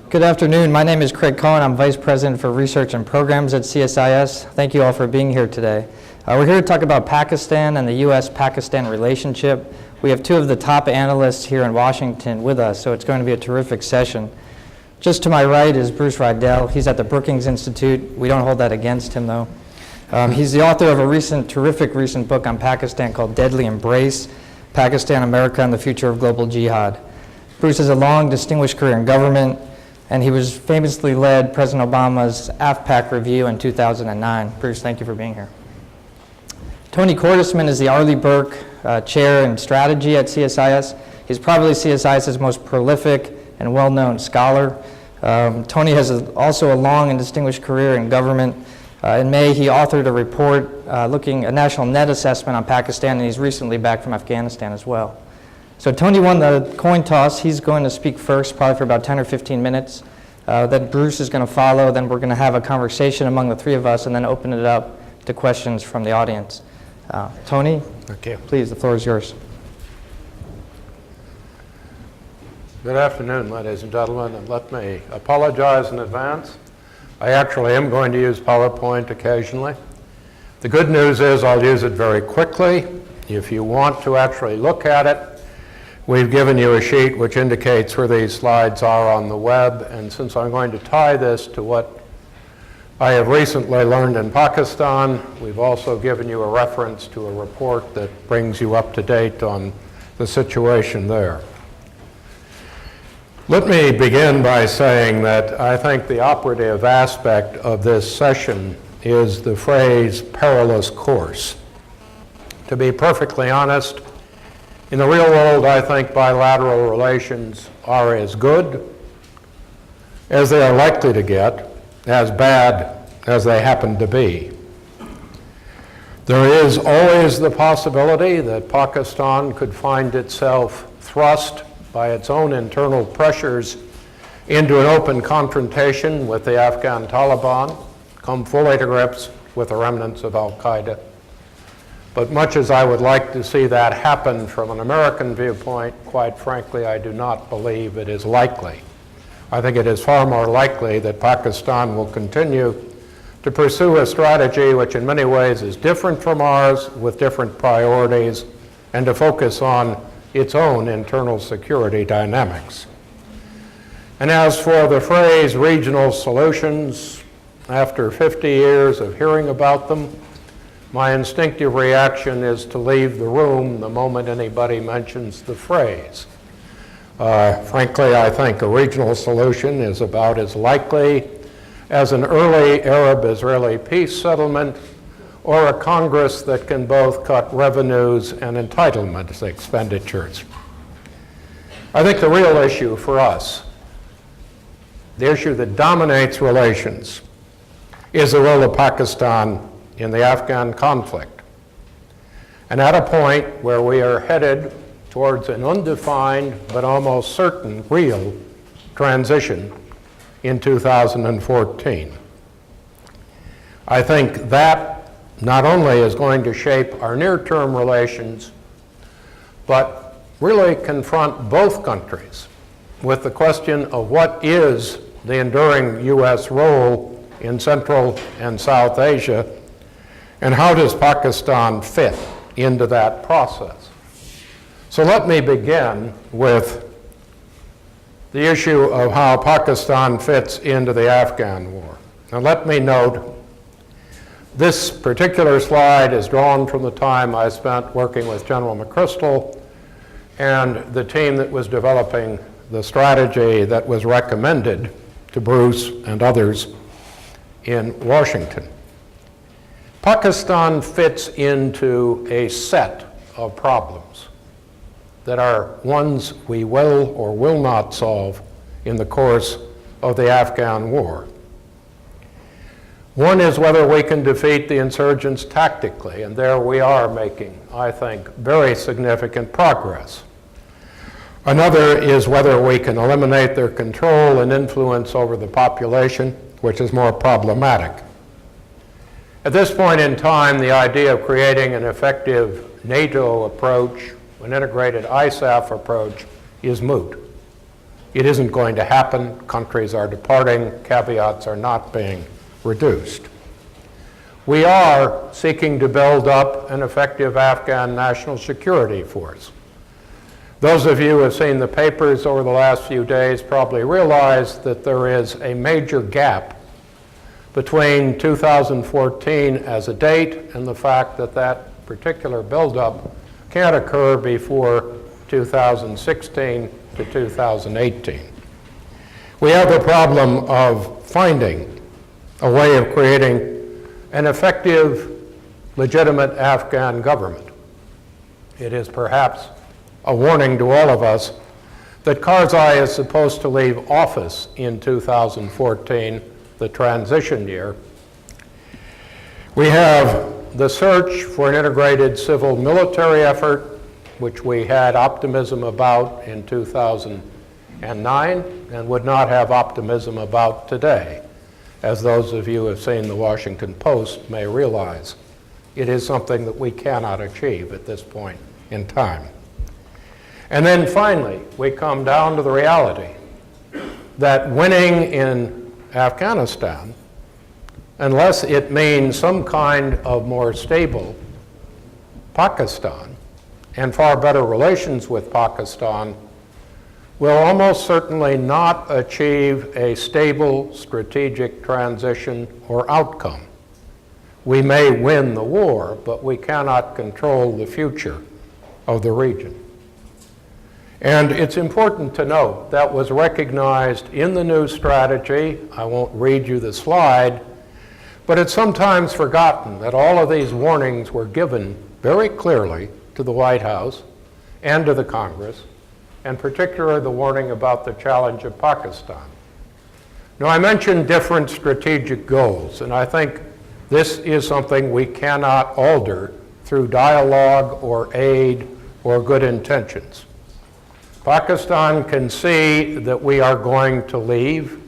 Good afternoon. My name is Craig Cohen. I'm Vice President for Research and Programs at CSIS. Thank you all for being here today. We're here to talk about Pakistan and the US-Pakistan relationship. We have two of the top analysts here in Washington with us, so it's going to be a terrific session. Just to my right is Bruce Rydell. He's at the Brookings Institute. We don't hold that against him, though. He's the author of a terrific recent book on Pakistan called Deadly Embrace, Pakistan, America, and the Future of Global Jihad. Bruce has a long, distinguished career in government, and he was famously led President Obama's AFPAC review in 2009. Bruce, thank you for being here. Tony Cordesman is the Arleigh Burke Chair in Strategy at CSIS. He's probably CSIS's most prolific and well-known scholar. Tony has also a long and distinguished career in government. In May, he authored a report a national net assessment on Pakistan, and he's recently back from Afghanistan as well. So Tony won the coin toss. He's going to speak first, probably for about 10 or 15 minutes. Then Bruce is going to follow. Then we're going to have a conversation among the three of us and then open it up to questions from the audience. Tony, okay. Please, the floor is yours. Good afternoon, ladies and gentlemen, and let me apologize in advance. I actually am going to use PowerPoint occasionally. The good news is I'll use it very quickly. If you want to actually look at it, we've given you a sheet which indicates where these slides are on the web, and since I'm going to tie this to what I have recently learned in Pakistan, we've also given you a reference to a report that brings you up to date on the situation there. Let me begin by saying that I think the operative aspect of this session is the phrase perilous course. To be perfectly honest, in the real world, I think bilateral relations are as good as they are likely to get, as bad as they happen to be. There is always the possibility that Pakistan could find itself thrust by its own internal pressures into an open confrontation with the Afghan Taliban, come fully to grips with the remnants of al-Qaeda. But much as I would like to see that happen from an American viewpoint, quite frankly, I do not believe it is likely. I think it is far more likely that Pakistan will continue to pursue a strategy which in many ways is different from ours, with different priorities, and to focus on its own internal security dynamics. And as for the phrase regional solutions, after 50 years of hearing about them, my instinctive reaction is to leave the room the moment anybody mentions the phrase. Frankly, I think a regional solution is about as likely as an early Arab-Israeli peace settlement or a Congress that can both cut revenues and entitlement expenditures. I think the real issue for us, the issue that dominates relations, is the role of Pakistan in the Afghan conflict. And at a point where we are headed towards an undefined but almost certain real transition in 2014. I think that not only is going to shape our near-term relations, but really confront both countries with the question of what is the enduring U.S. role in Central and South Asia, and how does Pakistan fit into that process? So let me begin with the issue of how Pakistan fits into the Afghan war. Now let me note, this particular slide is drawn from the time I spent working with General McChrystal and the team that was developing the strategy that was recommended to Bruce and others in Washington. Pakistan fits into a set of problems that are ones we will or will not solve in the course of the Afghan war. One is whether we can defeat the insurgents tactically, and there we are making, I think, very significant progress. Another is whether we can eliminate their control and influence over the population, which is more problematic. At this point in time, the idea of creating an effective NATO approach, an integrated ISAF approach, is moot. It isn't going to happen. Countries are departing. Caveats are not being reduced. We are seeking to build up an effective Afghan national security force. Those of you who have seen the papers over the last few days probably realize that there is a major gap between 2014 as a date and the fact that that particular buildup can't occur before 2016 to 2018. We have the problem of finding a way of creating an effective, legitimate Afghan government. It is perhaps a warning to all of us that Karzai is supposed to leave office in 2014, the transition year. We have the search for an integrated civil-military effort, which we had optimism about in 2009 and would not have optimism about today. As those of you who have seen the Washington Post may realize, it is something that we cannot achieve at this point in time. And then finally, we come down to the reality that winning in Afghanistan, unless it means some kind of more stable Pakistan and far better relations with Pakistan, will almost certainly not achieve a stable strategic transition or outcome. We may win the war, but we cannot control the future of the region. And it's important to note that was recognized in the new strategy. I won't read you the slide, but it's sometimes forgotten that all of these warnings were given very clearly to the White House and to the Congress, and particularly the warning about the challenge of Pakistan. Now, I mentioned different strategic goals, and I think this is something we cannot alter through dialogue or aid or good intentions. Pakistan can see that we are going to leave.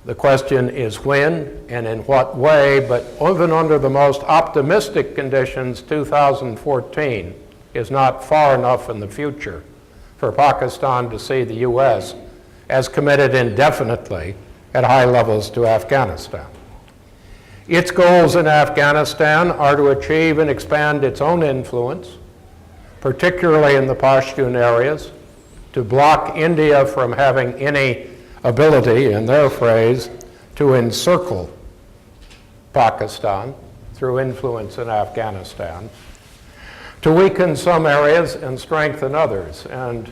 The question is when and in what way, but even under the most optimistic conditions, 2014 is not far enough in the future for Pakistan to see the U.S. as committed indefinitely at high levels to Afghanistan. Its goals in Afghanistan are to achieve and expand its own influence, particularly in the Pashtun areas, to block India from having any ability, in their phrase, to encircle Pakistan through influence in Afghanistan, to weaken some areas and strengthen others. And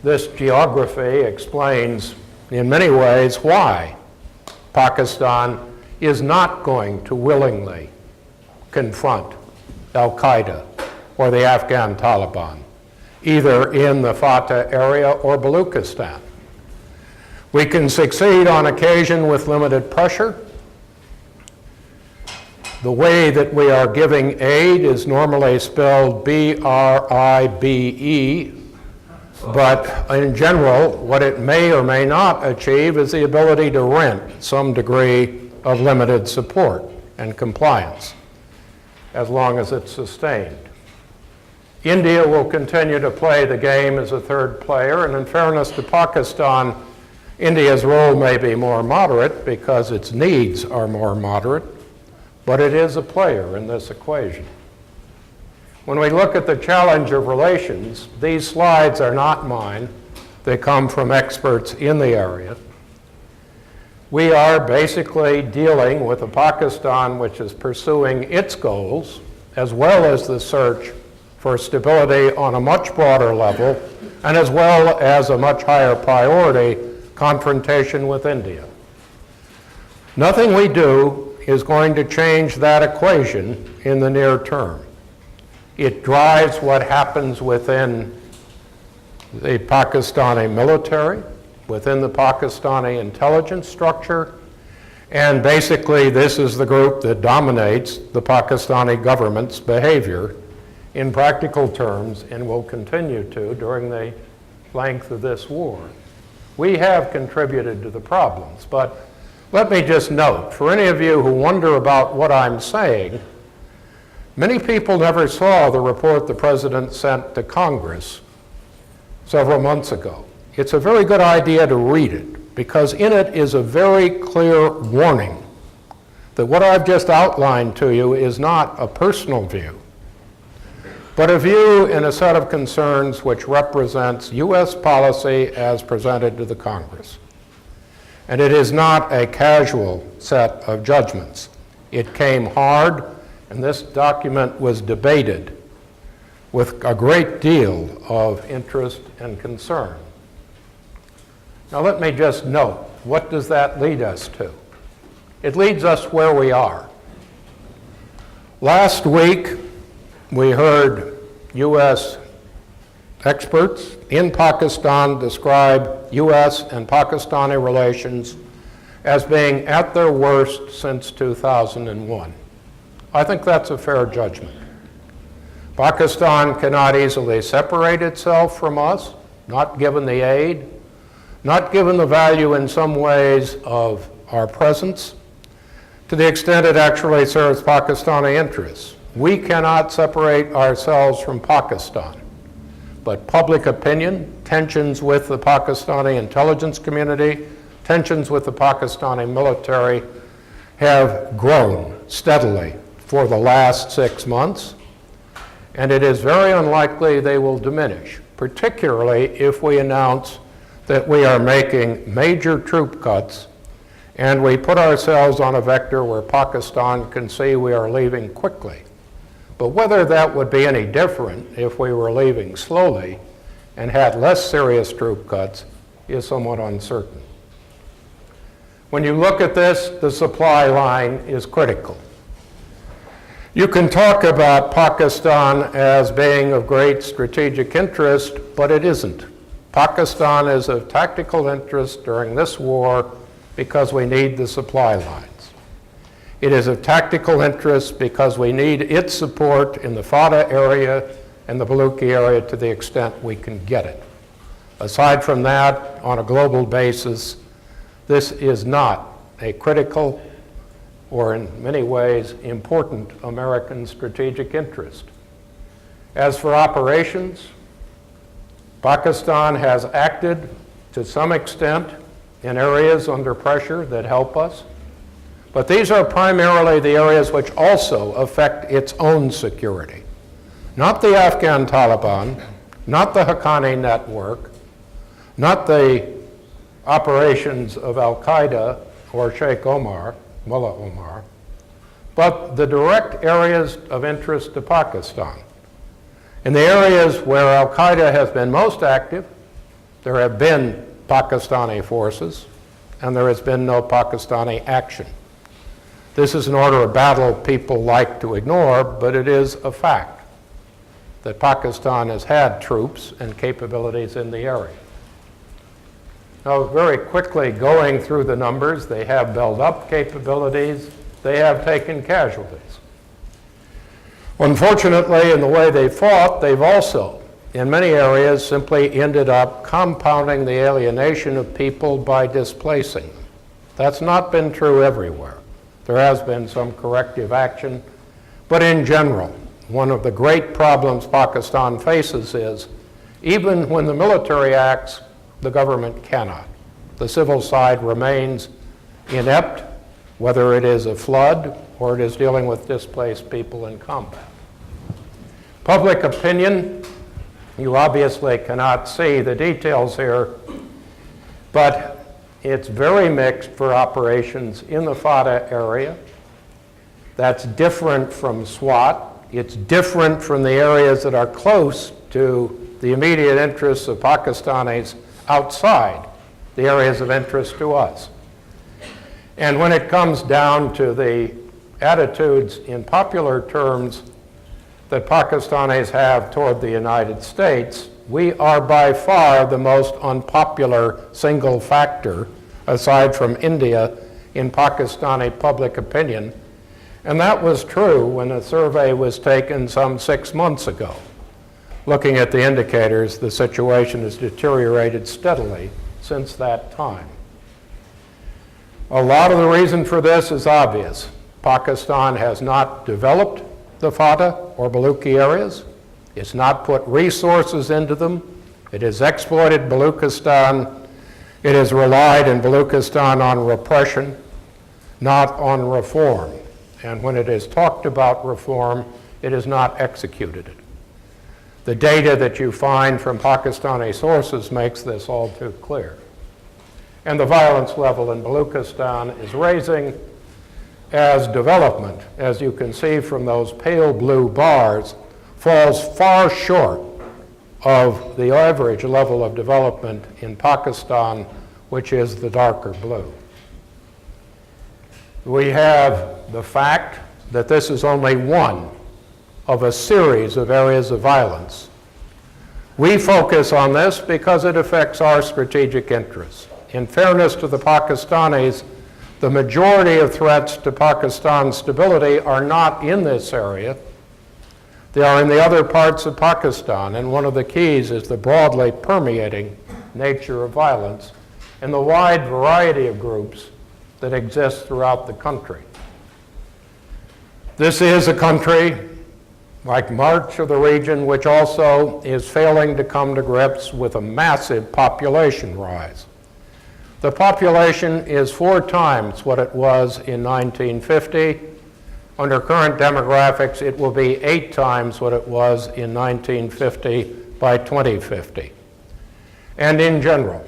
this geography explains in many ways why Pakistan is not going to willingly confront al-Qaeda or the Afghan Taliban, either in the Fatah area or Baluchistan. We can succeed on occasion with limited pressure. The way that we are giving aid is normally spelled B-R-I-B-E, but in general, what it may or may not achieve is the ability to rent some degree of limited support and compliance, as long as it's sustained. India will continue to play the game as a third player, and in fairness to Pakistan, India's role may be more moderate because its needs are more moderate, but it is a player in this equation. When we look at the challenge of relations, these slides are not mine. They come from experts in the area. We are basically dealing with a Pakistan which is pursuing its goals, as well as the search for stability on a much broader level, and as well as a much higher priority, confrontation with India. Nothing we do is going to change that equation in the near term. It drives what happens within the Pakistani military, within the Pakistani intelligence structure, and basically this is the group that dominates the Pakistani government's behavior in practical terms and will continue to during the length of this war. We have contributed to the problems, but let me just note, for any of you who wonder about what I'm saying, many people never saw the report the President sent to Congress several months ago. it's a very good idea to read it, because in it is a very clear warning that what I've just outlined to you is not a personal view, but a view in a set of concerns which represents U.S. policy as presented to the Congress. And it is not a casual set of judgments. It came hard, and this document was debated with a great deal of interest and concern. Now let me just note, what does that lead us to? It leads us where we are. Last week, we heard U.S. experts in Pakistan describe U.S. and Pakistani relations as being at their worst since 2001. I think that's a fair judgment. Pakistan cannot easily separate itself from us, not given the aid, not given the value in some ways of our presence, to the extent it actually serves Pakistani interests. We cannot separate ourselves from Pakistan, but public opinion, tensions with the Pakistani intelligence community, tensions with the Pakistani military have grown steadily for the last 6 months, and it is very unlikely they will diminish, particularly if we announce that we are making major troop cuts and we put ourselves on a vector where Pakistan can see we are leaving quickly. But whether that would be any different if we were leaving slowly and had less serious troop cuts is somewhat uncertain. When you look at this, the supply line is critical. You can talk about Pakistan as being of great strategic interest, but it isn't. Pakistan is of tactical interest during this war because we need the supply lines. It is of tactical interest because we need its support in the FATA area and the Baluchi area to the extent we can get it. Aside from that, on a global basis, this is not a critical or in many ways important American strategic interest. As for operations, Pakistan has acted to some extent in areas under pressure that help us, but these are primarily the areas which also affect its own security. Not the Afghan Taliban, not the Haqqani network, not the operations of Al-Qaeda or Sheikh Omar, Mullah Omar, but the direct areas of interest to Pakistan. In the areas where Al-Qaeda has been most active, there have been Pakistani forces, and there has been no Pakistani action. This is an order of battle people like to ignore, but it is a fact that Pakistan has had troops and capabilities in the area. Now, very quickly going through the numbers, they have built up capabilities, they have taken casualties. Unfortunately, in the way they fought, they've also, in many areas, simply ended up compounding the alienation of people by displacing them. That's not been true everywhere. There has been some corrective action, but in general, one of the great problems Pakistan faces is, even when the military acts, the government cannot. The civil side remains inept, whether it is a flood or it is dealing with displaced people in combat. Public opinion, you obviously cannot see the details here, but it's very mixed for operations in the FATA area. That's different from SWAT. It's different from the areas that are close to the immediate interests of Pakistanis outside the areas of interest to us. And when it comes down to the attitudes in popular terms that Pakistanis have toward the United States, we are by far the most unpopular single factor, aside from India, in Pakistani public opinion. And that was true when a survey was taken some 6 months ago. Looking at the indicators, the situation has deteriorated steadily since that time. A lot of the reason for this is obvious. Pakistan has not developed the FATA or Baluchi areas. It's not put resources into them It has exploited Baluchistan. It has relied in Baluchistan on repression, not on reform. And when it has talked about reform, it has not executed it. The data that you find from Pakistani sources makes this all too clear. And the violence level in Baluchistan is rising as development, as you can see from those pale blue bars, falls far short of the average level of development in Pakistan, which is the darker blue. We have the fact that this is only one of a series of areas of violence. We focus on this because it affects our strategic interests. In fairness to the Pakistanis, the majority of threats to Pakistan's stability are not in this area. They are in the other parts of Pakistan, and one of the keys is the broadly permeating nature of violence and the wide variety of groups that exist throughout the country. This is a country, like much of the region, which also is failing to come to grips with a massive population rise. The population is 4 times what it was in 1950. Under current demographics, it will be 8 times what it was in 1950 by 2050. And in general,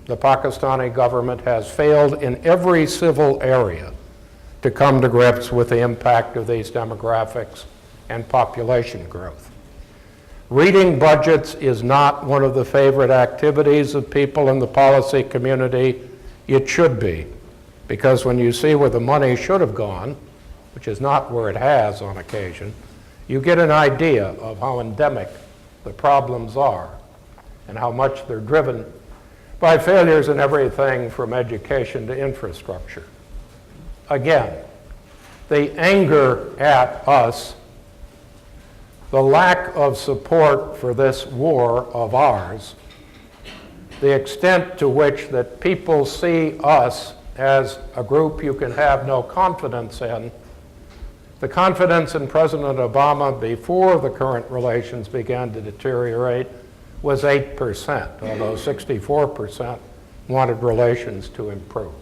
the Pakistani government has failed in every civil area to come to grips with the impact of these demographics and population growth. Reading budgets is not one of the favorite activities of people in the policy community. It should be, because when you see where the money should have gone, which is not where it has on occasion, you get an idea of how endemic the problems are and how much they're driven by failures in everything from education to infrastructure. Again, the anger at us, the lack of support for this war of ours, the extent to which that people see us as a group you can have no confidence in. The confidence in President Obama before the current relations began to deteriorate was 8%, although 64% wanted relations to improve.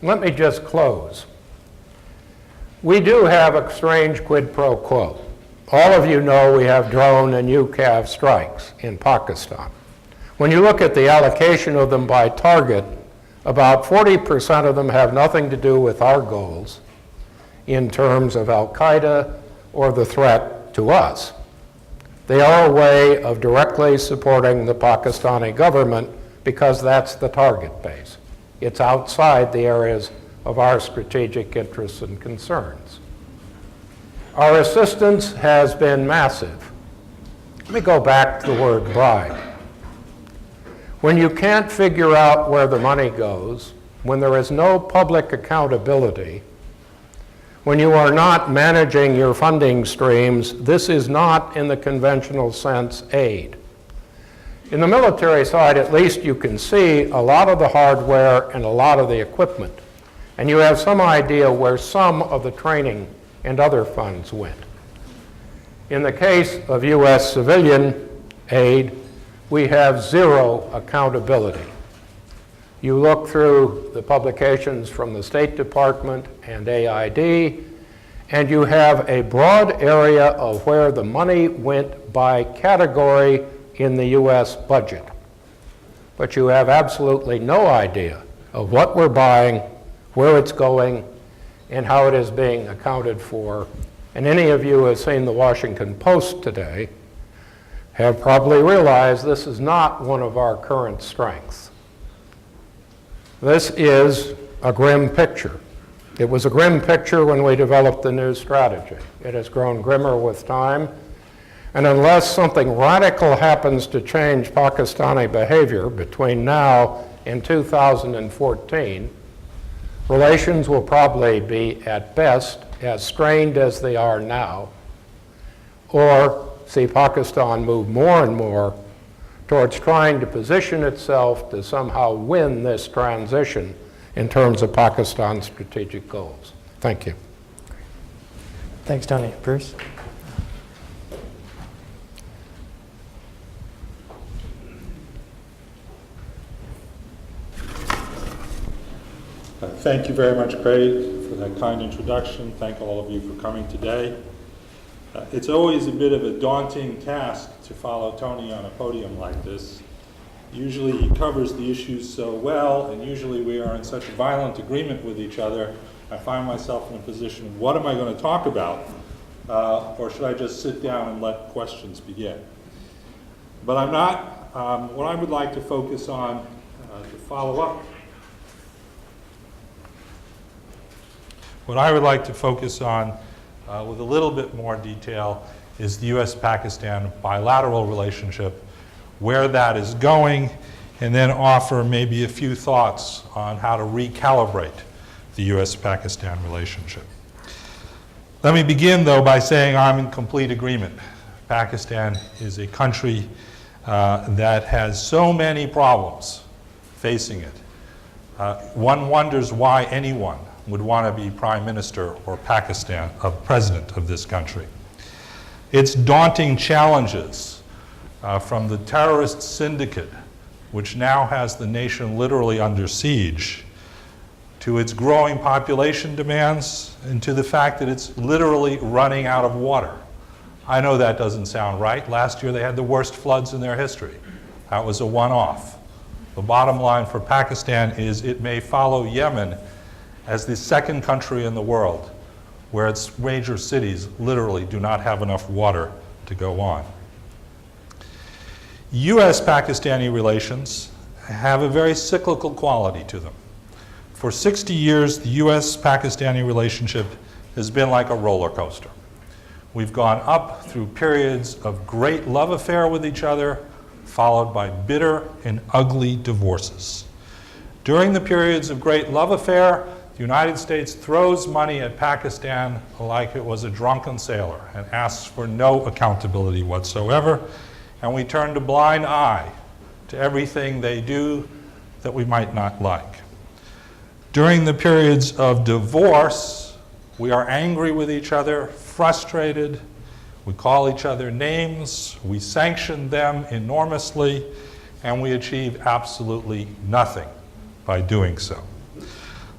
Let me just close. We do have a strange quid pro quo. All of you know we have drone and UCAV strikes in Pakistan. When you look at the allocation of them by target, about 40% of them have nothing to do with our goals in terms of al-Qaeda or the threat to us. They are a way of directly supporting the Pakistani government because that's the target base. It's outside the areas of our strategic interests and concerns. Our assistance has been massive. Let me go back to the word bribe. When you can't figure out where the money goes, when there is no public accountability, when you are not managing your funding streams, this is not, in the conventional sense, aid. In the military side, at least, you can see a lot of the hardware and a lot of the equipment, and you have some idea where some of the training and other funds went. In the case of U.S. civilian aid, we have zero accountability. You look through the publications from the State Department and AID, and you have a broad area of where the money went by category in the U.S. budget. But you have absolutely no idea of what we're buying, where it's going, and how it is being accounted for. And any of you who have seen the Washington Post today have probably realized this is not one of our current strengths. This is a grim picture. It was a grim picture when we developed the new strategy. It has grown grimmer with time, and unless something radical happens to change Pakistani behavior between now and 2014, relations will probably be, at best, as strained as they are now, or see Pakistan move more and more towards trying to position itself to somehow win this transition in terms of Pakistan's strategic goals. Thank you. Thanks, Tony. Bruce? Thank you very much, Craig, for that kind introduction. Thank all of you for coming today. It's always a bit of a daunting task to follow Tony on a podium like this. Usually he covers the issues so well, and usually we are in such violent agreement with each other, I find myself in a position of what am I going to talk about? Or should I just sit down and let questions begin? But I'm not. What I would like to focus on to follow up. What I would like to focus on with a little bit more detail is the US-Pakistan bilateral relationship, where that is going, and then offer maybe a few thoughts on how to recalibrate the US-Pakistan relationship. Let me begin, though, by saying I'm in complete agreement. Pakistan is a country that has so many problems facing it. One wonders why anyone would want to be prime minister or president of this country. Its daunting challenges from the terrorist syndicate, which now has the nation literally under siege, to its growing population demands, and to the fact that it's literally running out of water. I know that doesn't sound right. Last year they had the worst floods in their history. That was a one-off. The bottom line for Pakistan is it may follow Yemen as the second country in the world where its major cities literally do not have enough water to go on. US-Pakistani relations have a very cyclical quality to them. For 60 years, the US-Pakistani relationship has been like a roller coaster. We've gone up through periods of great love affair with each other, followed by bitter and ugly divorces. During the periods of great love affair, the United States throws money at Pakistan like it was a drunken sailor and asks for no accountability whatsoever, and we turn a blind eye to everything they do that we might not like. During the periods of divorce, we are angry with each other, frustrated, we call each other names, we sanction them enormously, and we achieve absolutely nothing by doing so.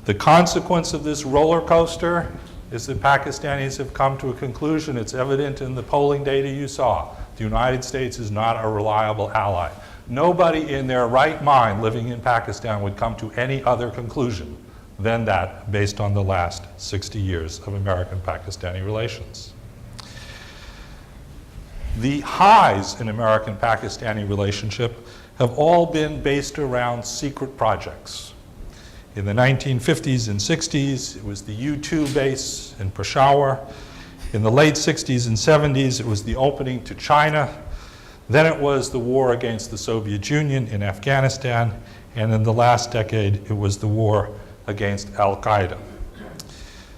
The consequence of this roller coaster is that Pakistanis have come to a conclusion. It's evident in the polling data you saw. The United States is not a reliable ally. Nobody in their right mind living in Pakistan would come to any other conclusion than that based on the last 60 years of American-Pakistani relations. The highs in American-Pakistani relationship have all been based around secret projects. In the 1950s and 60s, it was the U-2 base in Peshawar. In the late 60s and 70s, it was the opening to China. Then it was the war against the Soviet Union in Afghanistan. And in the last decade, it was the war against Al-Qaeda.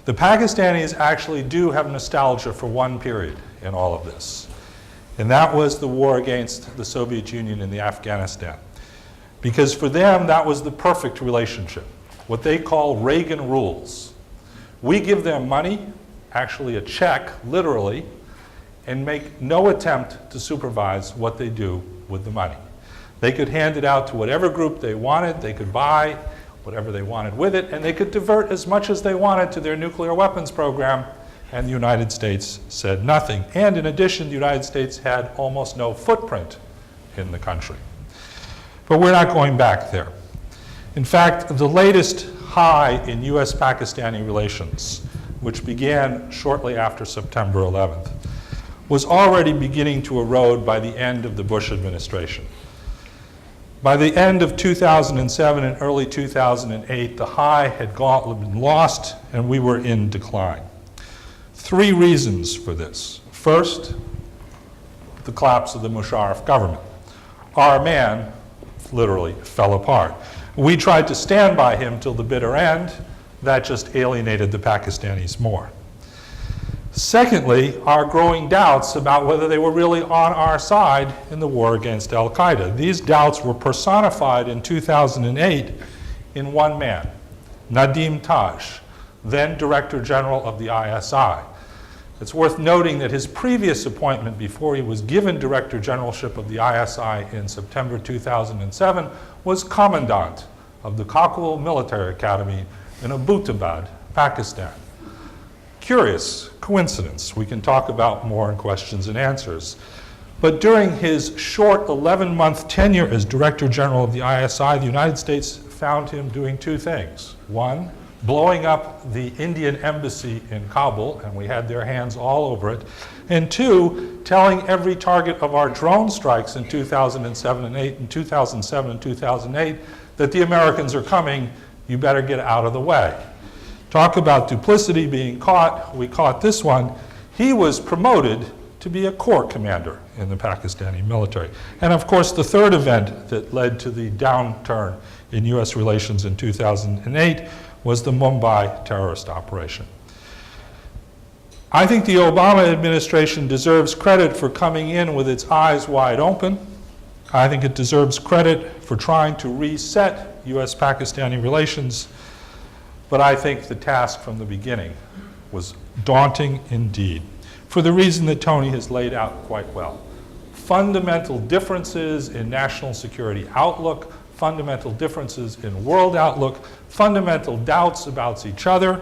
The Pakistanis actually do have nostalgia for one period in all of this. And that was the war against the Soviet Union in Afghanistan. Because for them, that was the perfect relationship. What they call Reagan rules. We give them money, actually a check, literally, and make no attempt to supervise what they do with the money. They could hand it out to whatever group they wanted, they could buy whatever they wanted with it, and they could divert as much as they wanted to their nuclear weapons program, and the United States said nothing. And in addition, the United States had almost no footprint in the country. But we're not going back there. In fact, the latest high in US-Pakistani relations, which began shortly after September 11th, was already beginning to erode by the end of the Bush administration. By the end of 2007 and early 2008, the high had been lost and we were in decline. 3 reasons for this. First, the collapse of the Musharraf government. Our man literally fell apart. We tried to stand by him till the bitter end. That just alienated the Pakistanis more. Secondly, our growing doubts about whether they were really on our side in the war against Al-Qaeda. These doubts were personified in 2008 in one man, Nadim Taj, then Director General of the ISI. It's worth noting that his previous appointment before he was given Director Generalship of the ISI in September 2007 was Commandant of the Kabul Military Academy in Abbottabad, Pakistan. Curious coincidence. We can talk about more in questions and answers. But during his short 11-month tenure as Director General of the ISI, the United States found him doing two things. One, blowing up the Indian embassy in Kabul, and we had their hands all over it. And two, telling every target of our drone strikes in 2007 and 8, in 2007 and 2008, that the Americans are coming, you better get out of the way. Talk about duplicity being caught. We caught this one. He was promoted to be a corps commander in the Pakistani military. And of course, the third event that led to the downturn in US relations in 2008 was the Mumbai terrorist operation. I think the Obama administration deserves credit for coming in with its eyes wide open. I think it deserves credit for trying to reset US-Pakistani relations. But I think the task from the beginning was daunting indeed, for the reason that Tony has laid out quite well. Fundamental differences in national security outlook, fundamental differences in world outlook, fundamental doubts about each other,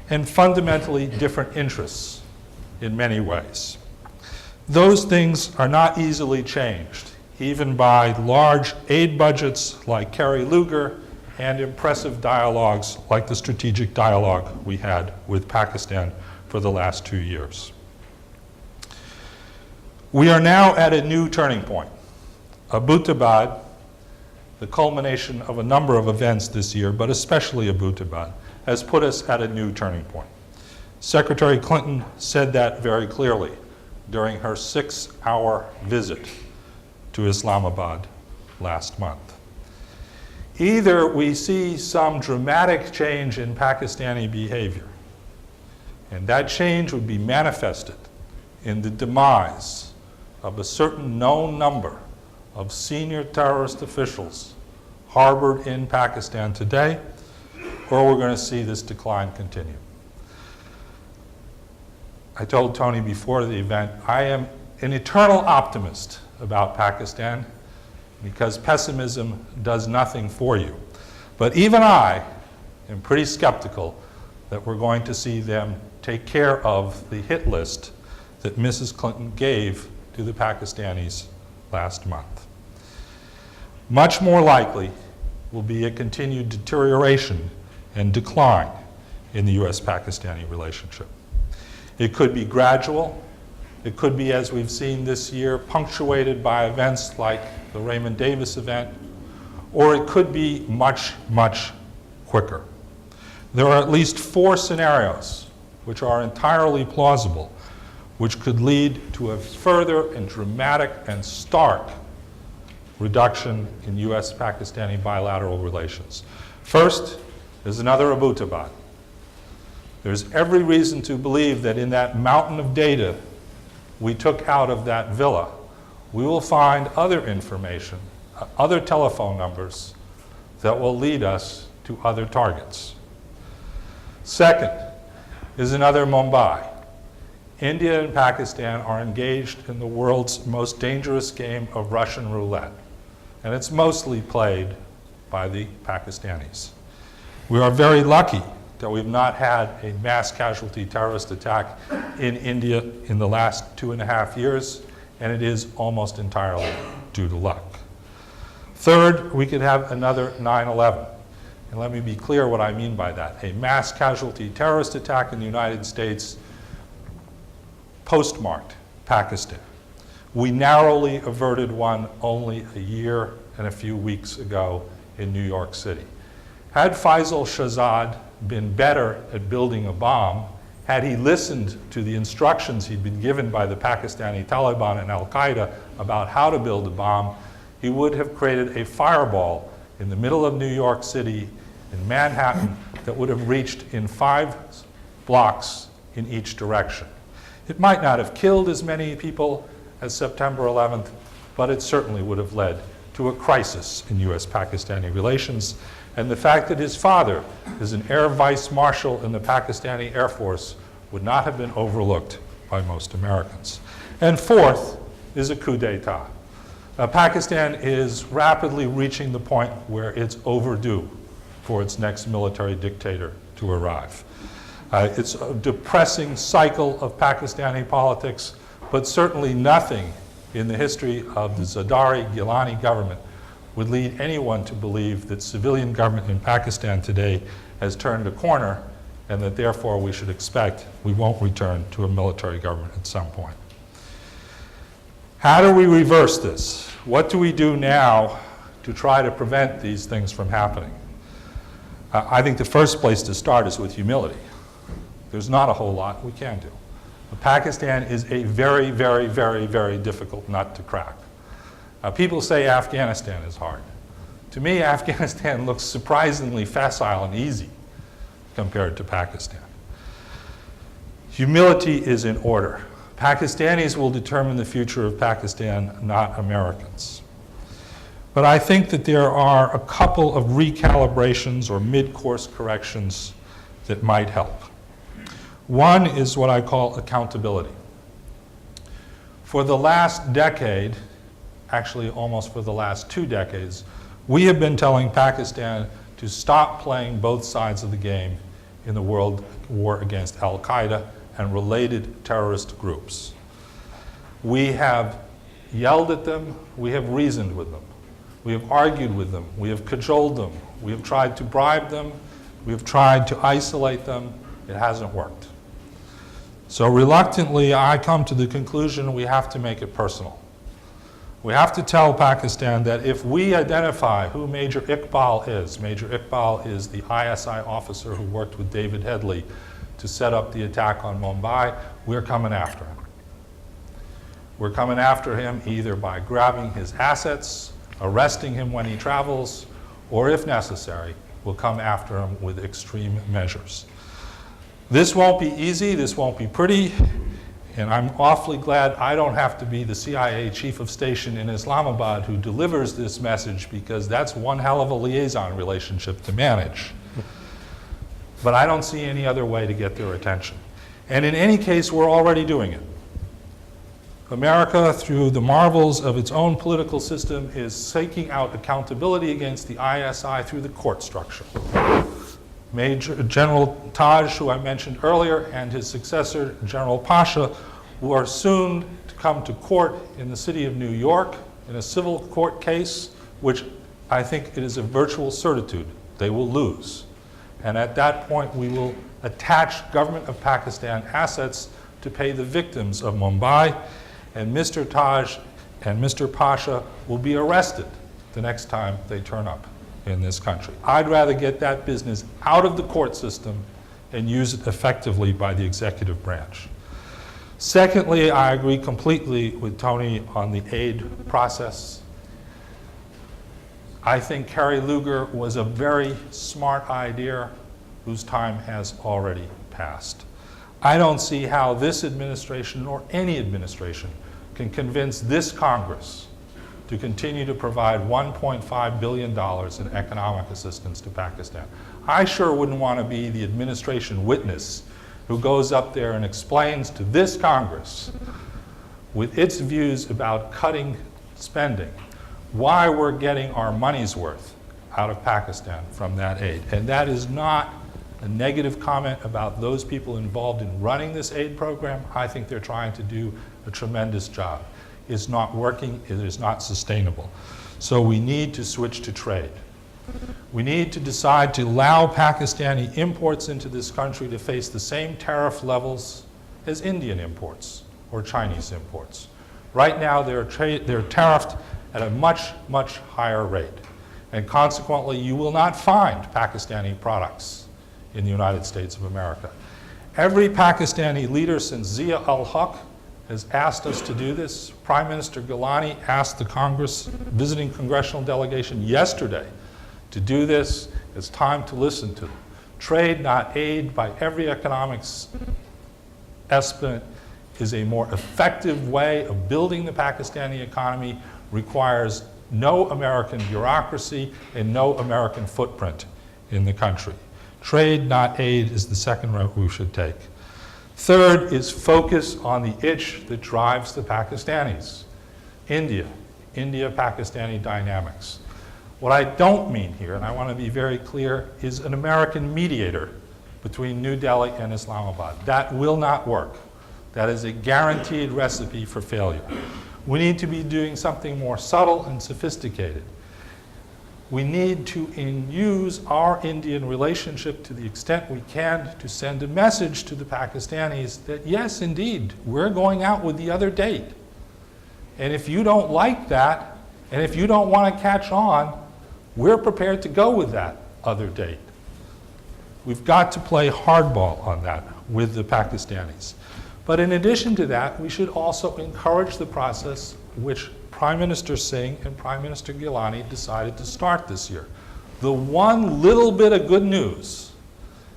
and fundamentally different interests in many ways. Those things are not easily changed, even by large aid budgets like Kerry Lugar and impressive dialogues like the strategic dialogue we had with Pakistan for the last 2 years. We are now at a new turning point. Abbottabad, the culmination of a number of events this year, but especially Abbottabad, has put us at a new turning point. Secretary Clinton said that very clearly during her 6-hour visit to Islamabad last month. Either we see some dramatic change in Pakistani behavior, and that change would be manifested in the demise of a certain known number of senior terrorist officials harbored in Pakistan today, or we're going to see this decline continue. I told Tony before the event, I am an eternal optimist about Pakistan because pessimism does nothing for you. But even I am pretty skeptical that we're going to see them take care of the hit list that Mrs. Clinton gave to the Pakistanis last month. Much more likely will be a continued deterioration and decline in the US-Pakistani relationship. It could be gradual. It could be, as we've seen this year, punctuated by events like the Raymond Davis event, or it could be much, much quicker. There are at least 4 scenarios which are entirely plausible, which could lead to a further and dramatic and stark reduction in US-Pakistani bilateral relations. First, there's another Abbottabad. There's every reason to believe that in that mountain of data we took out of that villa, we will find other information, other telephone numbers that will lead us to other targets. Second is another Mumbai. India and Pakistan are engaged in the world's most dangerous game of Russian roulette, and it's mostly played by the Pakistanis. We are very lucky that we've not had a mass casualty terrorist attack in India in the last 2.5 years, and it is almost entirely due to luck. Third, we could have another 9/11. And let me be clear what I mean by that. A mass casualty terrorist attack in the United States postmarked Pakistan. We narrowly averted one only a year and a few weeks ago in New York City. Had Faisal Shahzad been better at building a bomb, had he listened to the instructions he'd been given by the Pakistani Taliban and Al-Qaeda about how to build a bomb, he would have created a fireball in the middle of New York City in Manhattan that would have reached in 5 blocks in each direction. It might not have killed as many people as September 11th, but it certainly would have led to a crisis in US-Pakistani relations. And the fact that his father is an Air Vice Marshal in the Pakistani Air Force would not have been overlooked by most Americans. And fourth is a coup d'etat. Pakistan is rapidly reaching the point where it's overdue for its next military dictator to arrive. It's a depressing cycle of Pakistani politics, but certainly nothing in the history of the Zardari-Gilani government would lead anyone to believe that civilian government in Pakistan today has turned a corner and that therefore we should expect we won't return to a military government at some point. How do we reverse this? What do we do now to try to prevent these things from happening? I think the first place to start is with humility. There's not a whole lot we can do. Pakistan is a very, very, very, very difficult nut to crack. People say Afghanistan is hard. To me, Afghanistan looks surprisingly facile and easy compared to Pakistan. Humility is in order. Pakistanis will determine the future of Pakistan, not Americans. But I think that there are a couple of recalibrations or mid-course corrections that might help. One is what I call accountability. For the last decade, actually almost for the last 2 decades, we have been telling Pakistan to stop playing both sides of the game in the world war against Al-Qaeda and related terrorist groups. We have yelled at them, we have reasoned with them, we have argued with them, we have cajoled them, we have tried to bribe them, we have tried to isolate them. It hasn't worked. So reluctantly, I come to the conclusion we have to make it personal. We have to tell Pakistan that if we identify who Major Iqbal is the ISI officer who worked with David Headley to set up the attack on Mumbai, we're coming after him. We're coming after him either by grabbing his assets, arresting him when he travels, or if necessary, we'll come after him with extreme measures. This won't be easy, this won't be pretty, and I'm awfully glad I don't have to be the CIA chief of station in Islamabad who delivers this message, because that's one hell of a liaison relationship to manage. But I don't see any other way to get their attention. And in any case, we're already doing it. America, through the marvels of its own political system, is seeking out accountability against the ISI through the court structure. Major General Taj, who I mentioned earlier, and his successor, General Pasha, who are soon to come to court in the city of New York in a civil court case, which I think it is a virtual certitude they will lose. And at that point, we will attach government of Pakistan assets to pay the victims of Mumbai, and Mr. Taj and Mr. Pasha will be arrested the next time they turn up in this country. I'd rather get that business out of the court system and use it effectively by the executive branch. Secondly, I agree completely with Tony on the aid process. I think Kerry Lugar was a very smart idea whose time has already passed. I don't see how this administration or any administration can convince this Congress to continue to provide $1.5 billion in economic assistance to Pakistan. I sure wouldn't want to be the administration witness who goes up there and explains to this Congress, with its views about cutting spending, why we're getting our money's worth out of Pakistan from that aid. And that is not a negative comment about those people involved in running this aid program. I think they're trying to do a tremendous job. It's not working, it is not sustainable. So we need to switch to trade. We need to decide to allow Pakistani imports into this country to face the same tariff levels as Indian imports or Chinese imports. Right now, they're tariffed at a much, much higher rate. And consequently, you will not find Pakistani products in the United States of America. Every Pakistani leader since Zia ul-Haq has asked us to do this. Prime Minister Gilani asked the Congress, visiting congressional delegation yesterday, to do this. It's time to listen to them. Trade, not aid, by every economics estimate, is a more effective way of building the Pakistani economy, requires no American bureaucracy and no American footprint in the country. Trade, not aid, is the second route we should take. Third is focus on the itch that drives the Pakistanis. India-Pakistani dynamics. What I don't mean here, and I want to be very clear, is an American mediator between New Delhi and Islamabad. That will not work. That is a guaranteed recipe for failure. We need to be doing something more subtle and sophisticated. We need to use our Indian relationship to the extent we can to send a message to the Pakistanis that, yes, indeed, we're going out with the other date. And if you don't like that, and if you don't want to catch on, we're prepared to go with that other date. We've got to play hardball on that with the Pakistanis. But in addition to that, we should also encourage the process which Prime Minister Singh and Prime Minister Gilani decided to start this year. The one little bit of good news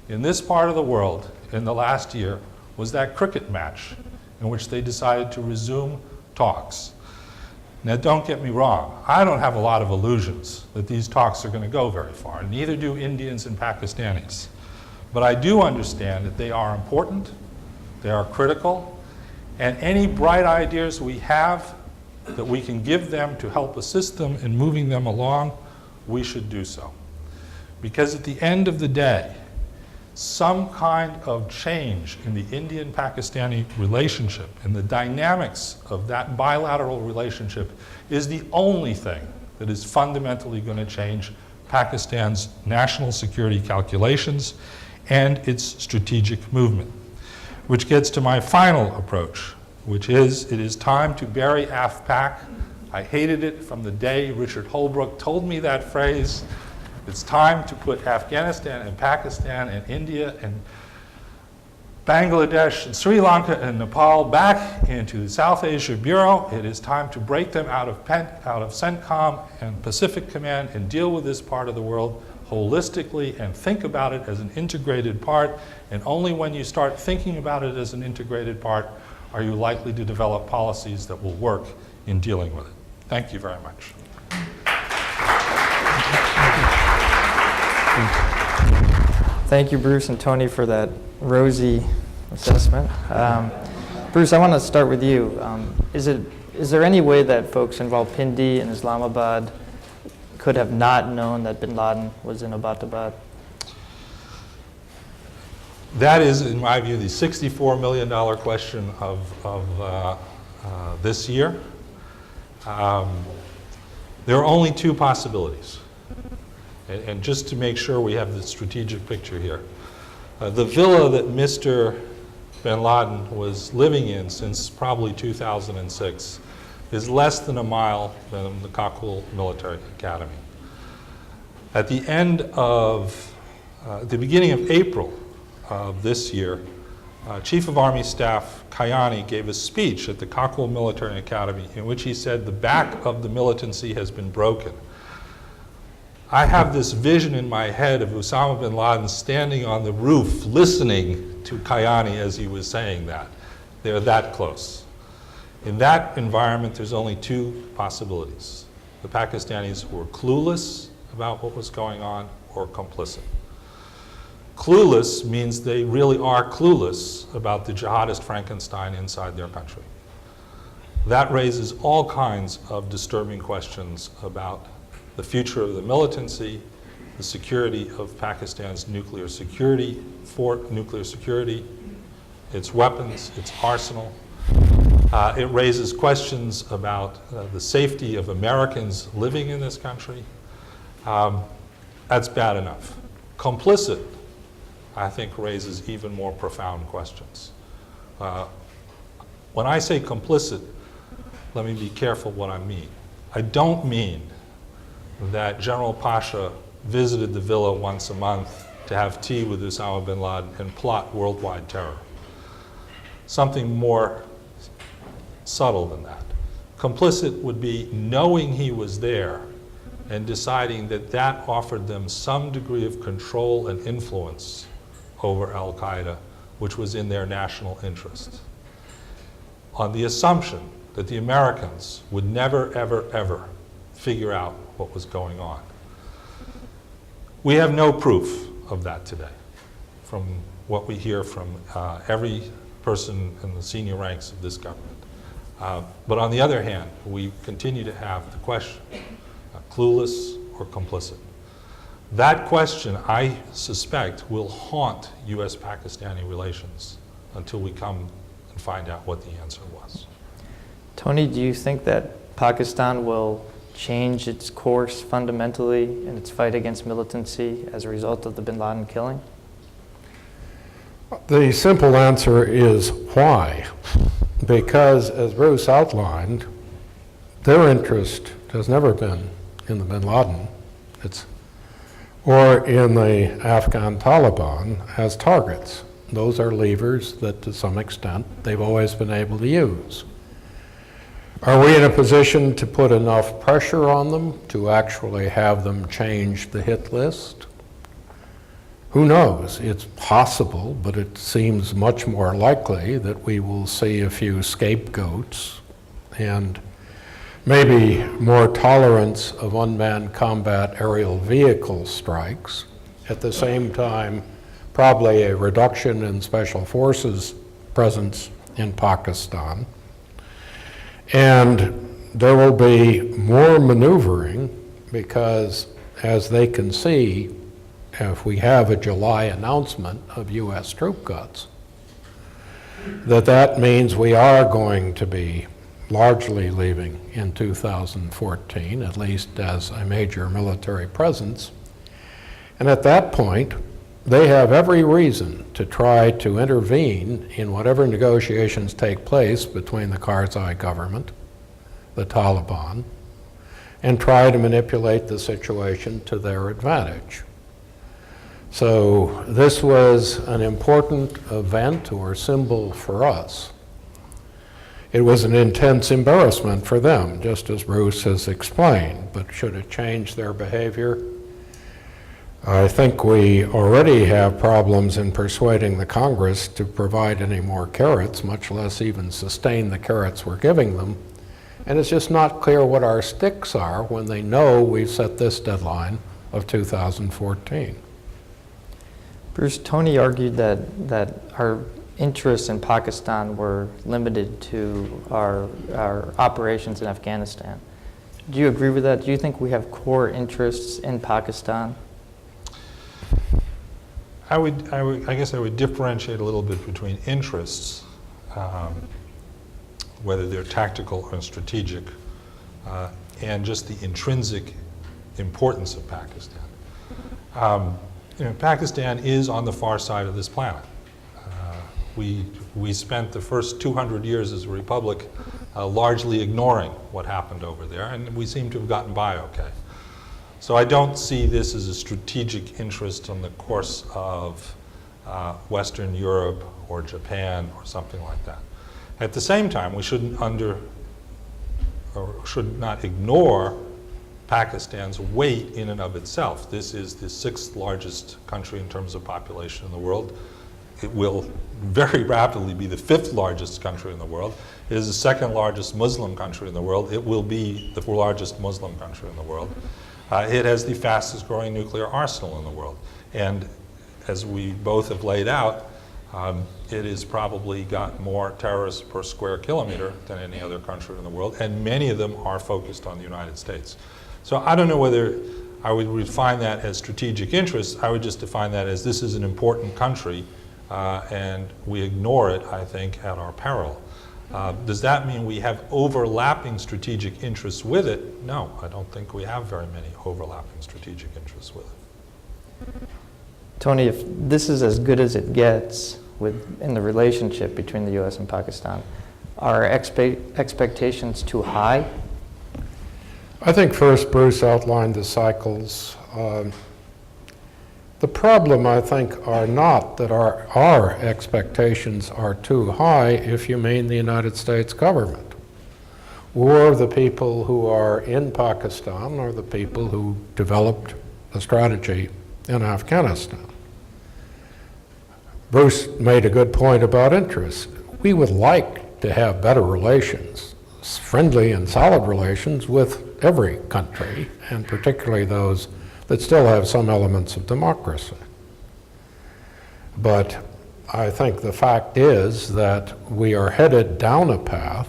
in this part of the world in the last year was that cricket match in which they decided to resume talks. Now, don't get me wrong. I don't have a lot of illusions that these talks are going to go very far. Neither do Indians and Pakistanis. But I do understand that they are important, they are critical, and any bright ideas we have that we can give them to help assist them in moving them along, we should do so. Because at the end of the day, some kind of change in the Indian-Pakistani relationship and the dynamics of that bilateral relationship is the only thing that is fundamentally going to change Pakistan's national security calculations and its strategic movement. Which gets to my final approach, which is it is time to bury AfPak. I hated it from the day Richard Holbrooke told me that phrase. It's time to put Afghanistan and Pakistan and India and Bangladesh and Sri Lanka and Nepal back into the South Asia Bureau. It is time to break them out of CENTCOM and Pacific Command and deal with this part of the world holistically and think about it as an integrated part. And only when you start thinking about it as an integrated part are you likely to develop policies that will work in dealing with it. Thank you very much. Thank you, Bruce and Tony, for that rosy assessment. Bruce, I want to start with you. Is there any way that folks involved Pindi and Islamabad could have not known that bin Laden was in Abbottabad? That is, in my view, the $64 million question of this year. There are only two possibilities. And just to make sure we have the strategic picture here. The villa that Mr. bin Laden was living in since probably 2006 is less than a mile from the Kabul Military Academy. At the beginning of April of this year, Chief of Army Staff Kayani gave a speech at the Kabul Military Academy in which he said the back of the militancy has been broken. I have this vision in my head of Osama bin Laden standing on the roof listening to Kayani as he was saying that. They're that close. In that environment, there's only two possibilities. The Pakistanis were clueless about what was going on or complicit. Clueless means they really are clueless about the jihadist Frankenstein inside their country. That raises all kinds of disturbing questions about the future of the militancy, the security of Pakistan's nuclear security, its weapons, its arsenal. It raises questions about the safety of Americans living in this country. That's bad enough. Complicit, I think, raises even more profound questions. When I say complicit, let me be careful what I mean. I don't mean that General Pasha visited the villa once a month to have tea with Osama bin Laden and plot worldwide terror. Something more subtle than that. Complicit would be knowing he was there and deciding that that offered them some degree of control and influence over al-Qaeda, which was in their national interest. On the assumption that the Americans would never, ever, ever figure out what was going on. We have no proof of that today from what we hear from every person in the senior ranks of this government. But on the other hand, we continue to have the question, clueless or complicit? That question, I suspect, will haunt US-Pakistani relations until we come and find out what the answer was. Tony, do you think that Pakistan will change its course fundamentally in its fight against militancy as a result of the bin Laden killing? The simple answer is why? Because, as Bruce outlined, their interest has never been in the bin Laden or in the Afghan Taliban as targets. Those are levers that, to some extent, they've always been able to use. Are we in a position to put enough pressure on them to actually have them change the hit list? Who knows? It's possible, but it seems much more likely that we will see a few scapegoats and maybe more tolerance of unmanned combat aerial vehicle strikes. At the same time, probably a reduction in special forces presence in Pakistan. And there will be more maneuvering because, as they can see, if we have a July announcement of U.S. troop cuts, that means we are going to be largely leaving in 2014, at least as a major military presence. And at that point, they have every reason to try to intervene in whatever negotiations take place between the Karzai government, the Taliban, and try to manipulate the situation to their advantage. So this was an important event or symbol for us. It was an intense embarrassment for them, just as Bruce has explained, but should it change their behavior? I think we already have problems in persuading the Congress to provide any more carrots, much less even sustain the carrots we're giving them. And it's just not clear what our sticks are when they know we've set this deadline of 2014. Bruce, Tony argued that our interests in Pakistan were limited to our operations in Afghanistan. Do you agree with that? Do you think we have core interests in Pakistan? I guess I would differentiate a little bit between interests, whether they're tactical or strategic, and just the intrinsic importance of Pakistan. Pakistan is on the far side of this planet. We spent the first 200 years as a republic largely ignoring what happened over there, and we seem to have gotten by okay. So I don't see this as a strategic interest on the course of Western Europe or Japan or something like that. At the same time, we should not ignore Pakistan's weight in and of itself. This is the 6th largest country in terms of population in the world. It will very rapidly be the 5th largest country in the world. It is the 2nd largest Muslim country in the world. It will be the largest Muslim country in the world. It has the fastest growing nuclear arsenal in the world. And as we both have laid out, it has probably got more terrorists per square kilometer than any other country in the world, and many of them are focused on the United States. So I don't know whether I would define that as strategic interest. I would just define that as this is an important country, and we ignore it, I think, at our peril. Does that mean we have overlapping strategic interests with it? No, I don't think we have very many overlapping strategic interests with it. Tony, if this is as good as it gets in the relationship between the U.S. and Pakistan, are expectations too high? I think first Bruce outlined the cycles. The problem, I think, are not that our expectations are too high, if you mean the United States government, or the people who are in Pakistan, or the people who developed the strategy in Afghanistan. Bruce made a good point about interests. We would like to have better relations, friendly and solid relations with every country, and particularly those that still have some elements of democracy. But I think the fact is that we are headed down a path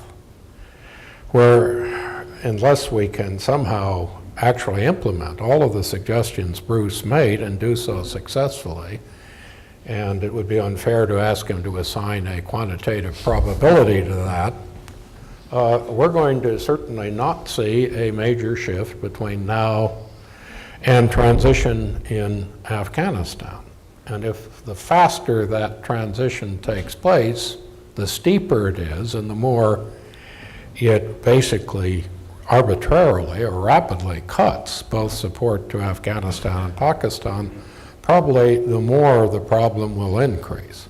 where, unless we can somehow actually implement all of the suggestions Bruce made and do so successfully, and it would be unfair to ask him to assign a quantitative probability to that, we're going to certainly not see a major shift between now and transition in Afghanistan. And if the faster that transition takes place, the steeper it is, and the more it basically arbitrarily or rapidly cuts both support to Afghanistan and Pakistan, probably the more the problem will increase.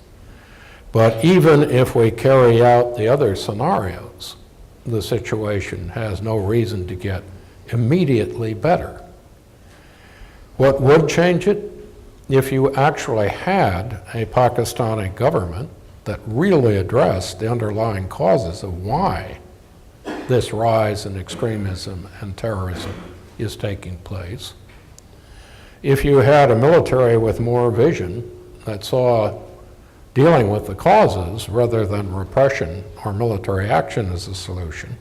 But even if we carry out the other scenarios, the situation has no reason to get immediately better. What would change it? If you actually had a Pakistani government that really addressed the underlying causes of why this rise in extremism and terrorism is taking place. If you had a military with more vision that saw dealing with the causes rather than repression or military action as a solution,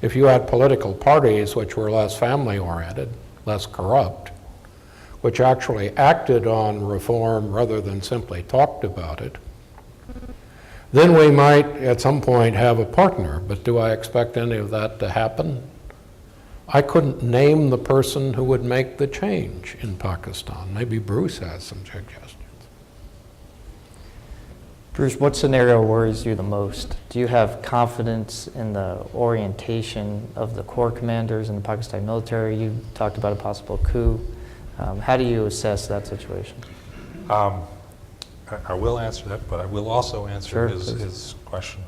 if you had political parties which were less family-oriented, less corrupt, which actually acted on reform rather than simply talked about it, then we might at some point have a partner. But do I expect any of that to happen? I couldn't name the person who would make the change in Pakistan. Maybe Bruce has some suggestions. Bruce, what scenario worries you the most? Do you have confidence in the orientation of the corps commanders in the Pakistani military? You talked about a possible coup. How do you assess that situation? I will answer that, but I will also answer Sure, his question.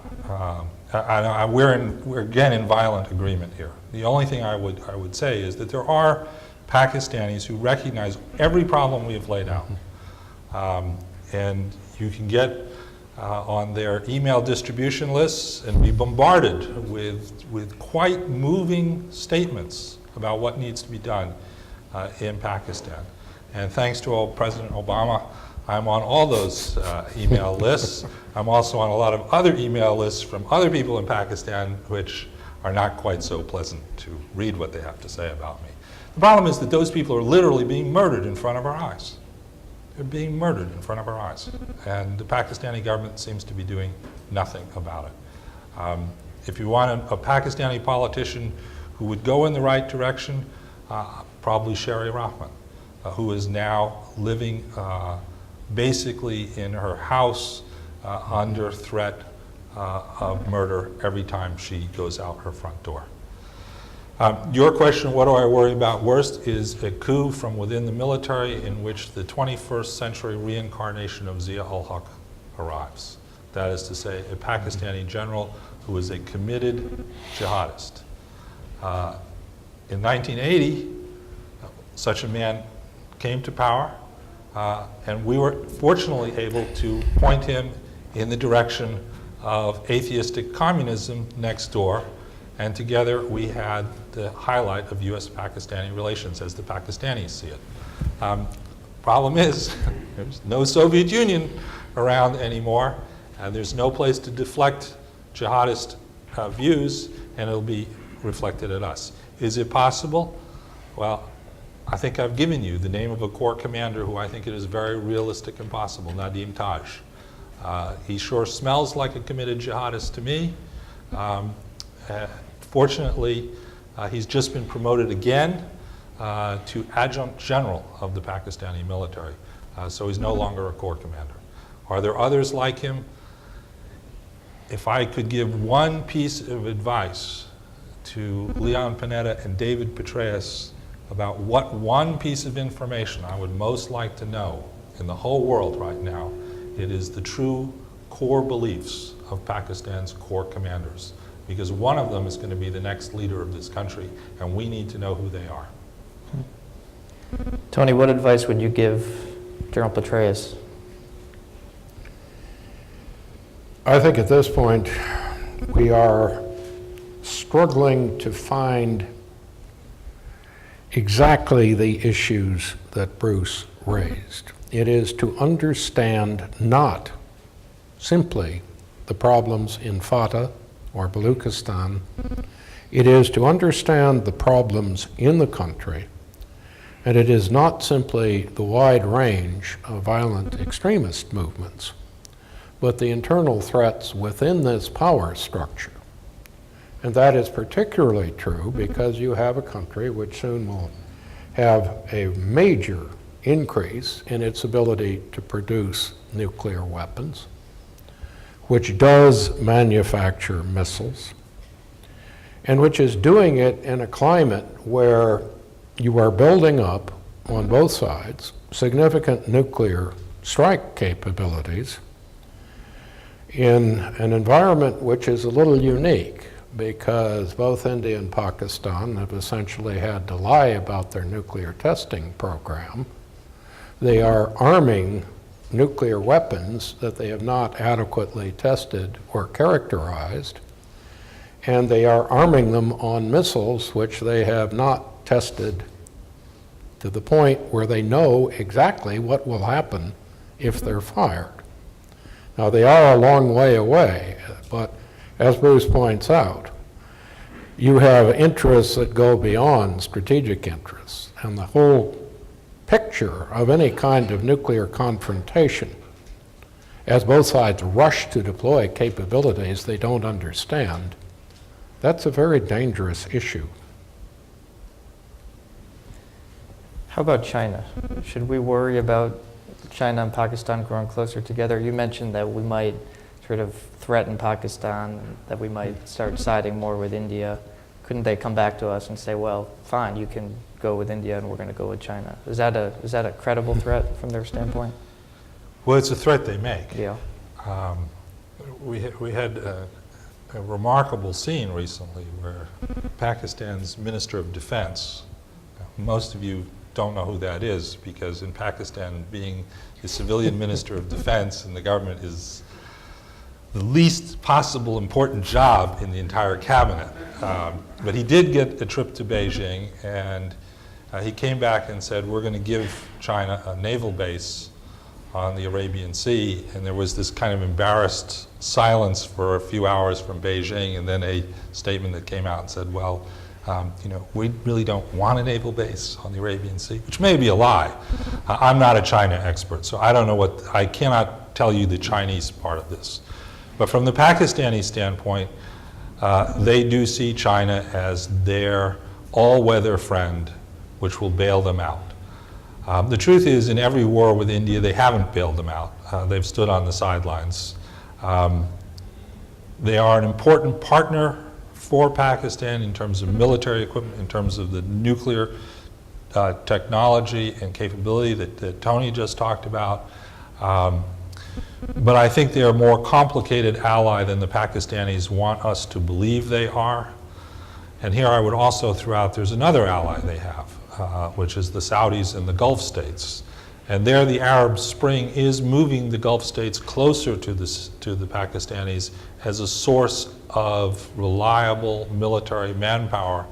We're again in violent agreement here. The only thing I would say is that there are Pakistanis who recognize every problem we have laid out. And you can get on their email distribution lists and be bombarded with quite moving statements about what needs to be done in Pakistan. And thanks to President Obama, I'm on all those email lists. I'm also on a lot of other email lists from other people in Pakistan which are not quite so pleasant to read what they have to say about me. The problem is that those people are literally being murdered in front of our eyes. They're being murdered in front of our eyes. And the Pakistani government seems to be doing nothing about it. If you want a Pakistani politician who would go in the right direction, probably Sherry Rahman, who is now living basically in her house under threat of murder every time she goes out her front door. Your question, what do I worry about worst, is a coup from within the military in which the 21st century reincarnation of Zia ul-Haq arrives. That is to say, a Pakistani general who is a committed jihadist. In 1980, such a man came to power, and we were fortunately able to point him in the direction of atheistic communism next door, and together we had the highlight of US-Pakistani relations as the Pakistanis see it. Problem is, there's no Soviet Union around anymore, and there's no place to deflect jihadist views, and it'll be reflected at us. Is it possible? Well, I think I've given you the name of a corps commander who I think it is very realistic and possible, Nadim Taj. He sure smells like a committed jihadist to me. Fortunately, he's just been promoted again to adjunct general of the Pakistani military. So he's no longer a corps commander. Are there others like him? If I could give one piece of advice to Leon Panetta and David Petraeus about what one piece of information I would most like to know in the whole world right now, it is the true core beliefs of Pakistan's corps commanders. Because one of them is going to be the next leader of this country, and we need to know who they are. Tony, what advice would you give General Petraeus? I think at this point we are struggling to find exactly the issues that Bruce raised. It is to understand not simply the problems in Fatah or Baluchistan, It is to understand the problems in the country, and it is not simply the wide range of violent extremist movements, but the internal threats within this power structure. And that is particularly true because you have a country which soon will have a major increase in its ability to produce nuclear weapons, which does manufacture missiles, and which is doing it in a climate where you are building up, on both sides, significant nuclear strike capabilities in an environment which is a little unique, because both India and Pakistan have essentially had to lie about their nuclear testing program. They are arming nuclear weapons that they have not adequately tested or characterized, and they are arming them on missiles which they have not tested to the point where they know exactly what will happen if they're fired. Now, they are a long way away, but as Bruce points out, you have interests that go beyond strategic interests, and the whole picture of any kind of nuclear confrontation, as both sides rush to deploy capabilities they don't understand, that's a very dangerous issue. How about China? Should we worry about China and Pakistan growing closer together? You mentioned that we might sort of threaten Pakistan, that we might start siding more with India. Couldn't they come back to us and say, well, fine, you can go with India and we're going to go with China? Is that a credible threat from their standpoint? Well, it's a threat they make. Yeah. We had a remarkable scene recently where Pakistan's Minister of Defense, most of you don't know who that is, because in Pakistan, being the civilian Minister of Defense in the government is the least possible important job in the entire cabinet. But he did get a trip to Beijing, and he came back and said, we're going to give China a naval base on the Arabian Sea. And there was this kind of embarrassed silence for a few hours from Beijing, and then a statement that came out and said, well, we really don't want a naval base on the Arabian Sea, which may be a lie. I'm not a China expert, so I don't know I cannot tell you the Chinese part of this. But from the Pakistani standpoint, they do see China as their all-weather friend, which will bail them out. The truth is, in every war with India, they haven't bailed them out. They've stood on the sidelines. They are an important partner for Pakistan in terms of military equipment, in terms of the nuclear technology and capability that Tony just talked about. But I think they're a more complicated ally than the Pakistanis want us to believe they are. And here I would also throw out there's another ally they have, which is the Saudis and the Gulf states. And there the Arab Spring is moving the Gulf states closer to the Pakistanis as a source of reliable military manpower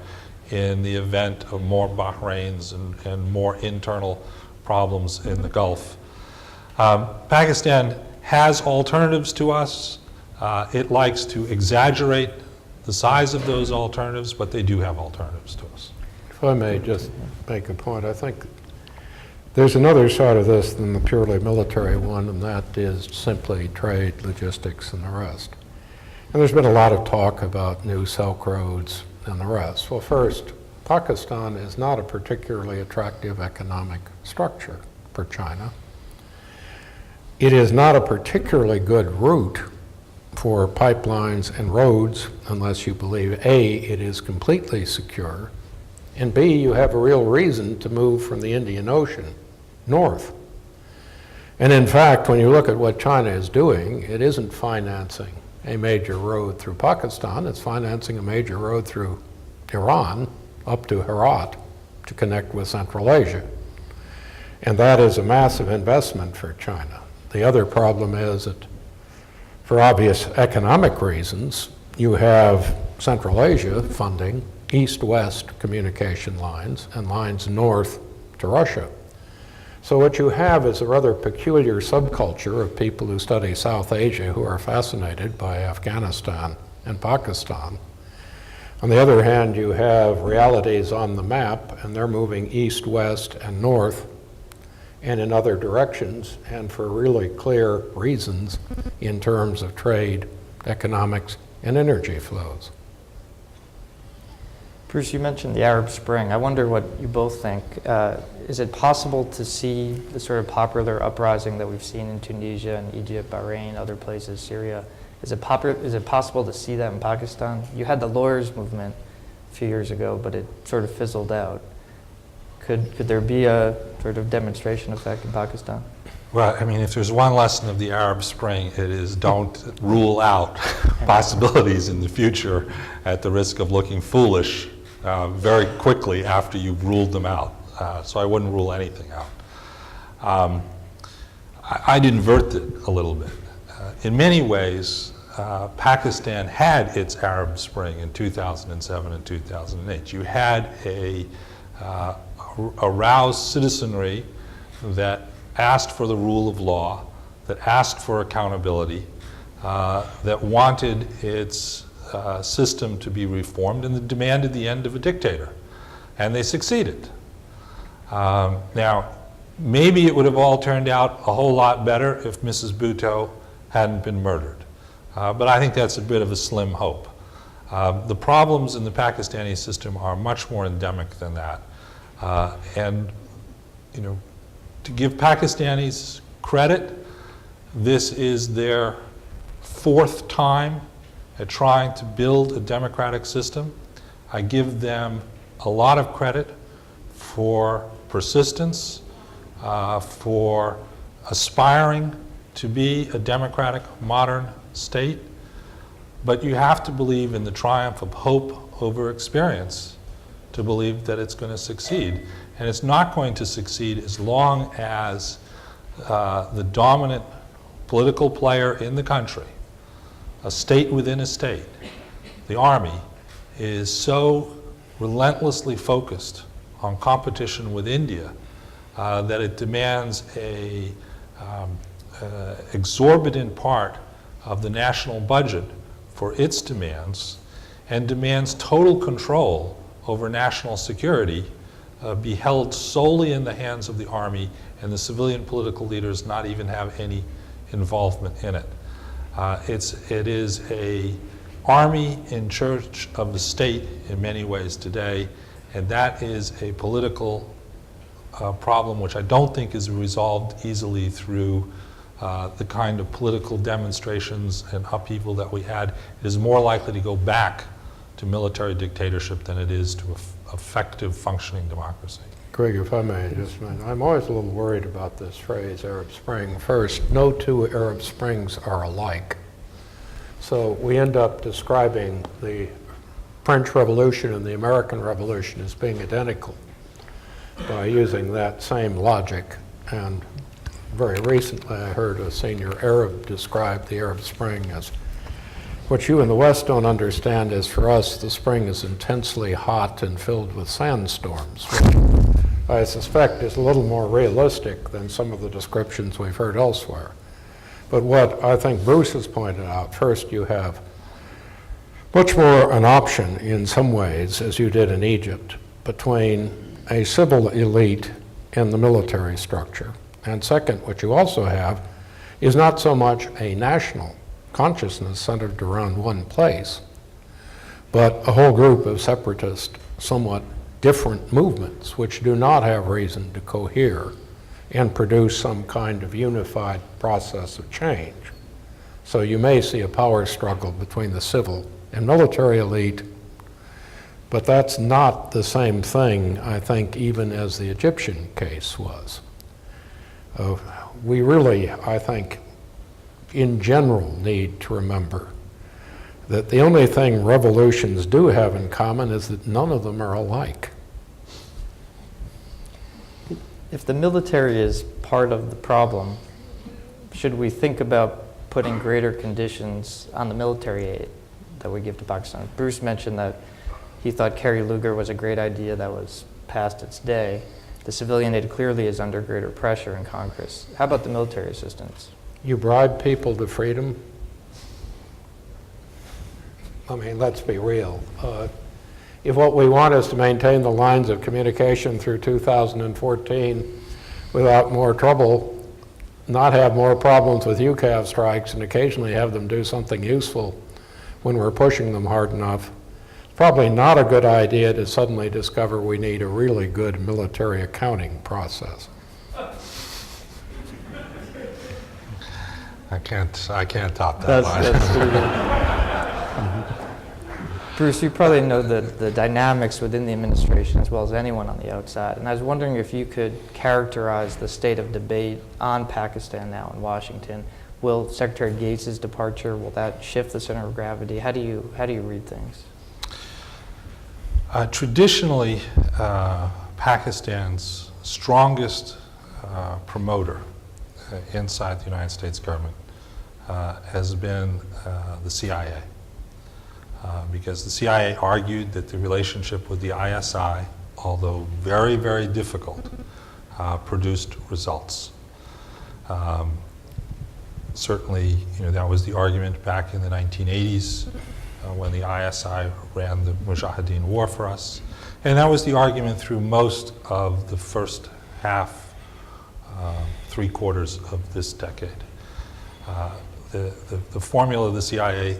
in the event of more Bahrains and more internal problems in the Gulf. Pakistan has alternatives to us. It likes to exaggerate the size of those alternatives, but they do have alternatives to us. If I may just make a point, I think there's another side of this than the purely military one, and that is simply trade, logistics, and the rest. And there's been a lot of talk about new Silk Roads and the rest. Well, first, Pakistan is not a particularly attractive economic structure for China. It is not a particularly good route for pipelines and roads unless you believe, A, it is completely secure, and B, you have a real reason to move from the Indian Ocean north. And in fact, when you look at what China is doing, it isn't financing a major road through Pakistan, it's financing a major road through Iran up to Herat to connect with Central Asia. And that is a massive investment for China. The other problem is that, for obvious economic reasons, you have Central Asia funding east-west communication lines and lines north to Russia. So what you have is a rather peculiar subculture of people who study South Asia who are fascinated by Afghanistan and Pakistan, On the other hand, you have realities on the map, and they're moving east, west, and north, and in other directions, and for really clear reasons in terms of trade, economics, and energy flows. Bruce, you mentioned the Arab Spring. I wonder what you both think. Is it possible to see the sort of popular uprising that we've seen in Tunisia and Egypt, Bahrain, other places, Syria? Is it possible to see that in Pakistan? You had the lawyers' movement a few years ago, but it sort of fizzled out. Could there be a sort of demonstration effect in Pakistan? Well, I mean, if there's one lesson of the Arab Spring, it is don't rule out possibilities in the future at the risk of looking foolish very quickly after you've ruled them out. So I wouldn't rule anything out. I'd invert it a little bit. In many ways, Pakistan had its Arab Spring in 2007 and 2008. You had a aroused citizenry that asked for the rule of law, that asked for accountability, that wanted its system to be reformed, and that demanded the end of a dictator. And they succeeded. Now, maybe it would have all turned out a whole lot better if Mrs. Bhutto hadn't been murdered. But I think that's a bit of a slim hope. The problems in the Pakistani system are much more endemic than that. And, you know, to give Pakistanis credit, this is their fourth time at trying to build a democratic system. I give them a lot of credit for persistence, for aspiring to be a democratic, modern state. But you have to believe in the triumph of hope over experience to believe that it's going to succeed. And it's not going to succeed as long as the dominant political player in the country, a state within a state, the army, is so relentlessly focused on competition with India that it demands a exorbitant part of the national budget for its demands, and demands total control over national security be held solely in the hands of the army, and the civilian political leaders not even have any involvement in it. It is a army in charge of the state in many ways today, and that is a political problem which I don't think is resolved easily through the kind of political demonstrations and upheaval that we had. It is more likely to go back to military dictatorship than it is to effective functioning democracy. Greg, if I may, just I'm always a little worried about this phrase, Arab Spring. First, no two Arab Springs are alike. So we end up describing the French Revolution and the American Revolution as being identical by using that same logic. And very recently I heard a senior Arab describe the Arab Spring as what you in the West don't understand is, for us, the spring is intensely hot and filled with sandstorms, which I suspect is a little more realistic than some of the descriptions we've heard elsewhere. But what I think Bruce has pointed out, first you have much more an option in some ways, as you did in Egypt, between a civil elite and the military structure. And second, what you also have is not so much a national consciousness centered around one place, but a whole group of separatist, somewhat different movements which do not have reason to cohere and produce some kind of unified process of change. So you may see a power struggle between the civil and military elite, but that's not the same thing, I think, even as the Egyptian case was. We really, I think, in general, need to remember that the only thing revolutions do have in common is that none of them are alike. If the military is part of the problem, should we think about putting greater conditions on the military aid that we give to Pakistan? Bruce mentioned that he thought Kerry Lugar was a great idea that was past its day. The civilian aid clearly is under greater pressure in Congress. How about the military assistance? You bribe people to freedom? I mean, let's be real. if what we want is to maintain the lines of communication through 2014 without more trouble, not have more problems with UCAV strikes, and occasionally have them do something useful when we're pushing them hard enough, it's probably not a good idea to suddenly discover we need a really good military accounting process. I can't top that line. That's pretty good. Bruce, you probably know the dynamics within the administration as well as anyone on the outside. And I was wondering if you could characterize the state of debate on Pakistan now in Washington. Will Secretary Gates' departure, will that shift the center of gravity? How do you read things? Traditionally, Pakistan's strongest promoter inside the United States government has been the CIA. Because the CIA argued that the relationship with the ISI, although very, very difficult, produced results. Certainly, that was the argument back in the 1980s when the ISI ran the Mujahideen war for us. And that was the argument through most of the first half, 3/4 of this decade. The formula of the CIA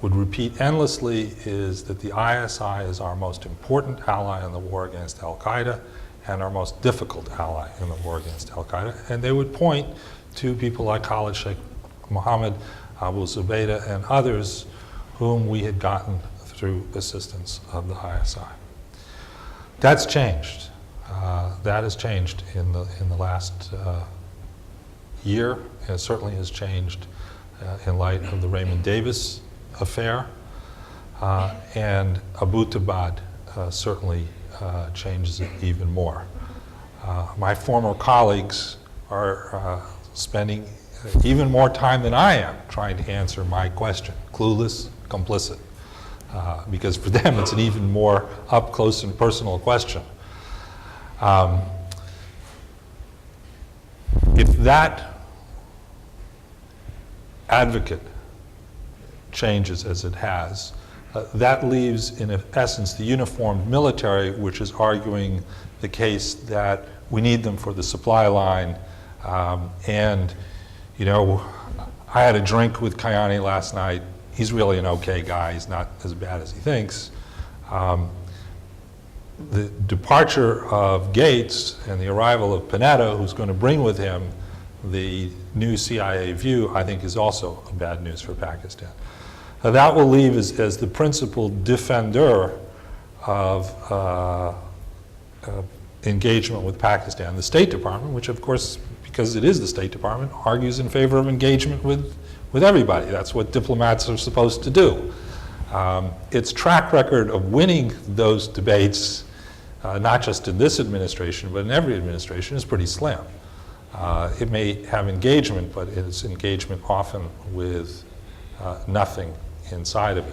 would repeat endlessly is that the ISI is our most important ally in the war against al-Qaeda and our most difficult ally in the war against al-Qaeda. And they would point to people like Khalid Sheikh Mohammed, Abu Zubaydah, and others whom we had gotten through assistance of the ISI. That's changed. That has changed in the last year, and it certainly has changed in light of the Raymond Davis affair, and Abbottabad certainly changes it even more. My former colleagues are spending even more time than I am trying to answer my question, clueless, complicit, because for them it's an even more up close and personal question. If that advocate changes as it has, that leaves in essence the uniformed military, which is arguing the case that we need them for the supply line. And I had a drink with Kayani last night. He's really an okay guy. He's not as bad as he thinks. The departure of Gates and the arrival of Panetta, who's going to bring with him the new CIA view, I think is also bad news for Pakistan. That will leave as the principal defender of engagement with Pakistan, the State Department, which of course, because it is the State Department, argues in favor of engagement with everybody. That's what diplomats are supposed to do. Its track record of winning those debates, not just in this administration, but in every administration, is pretty slim. It may have engagement, but it's engagement often with nothing inside of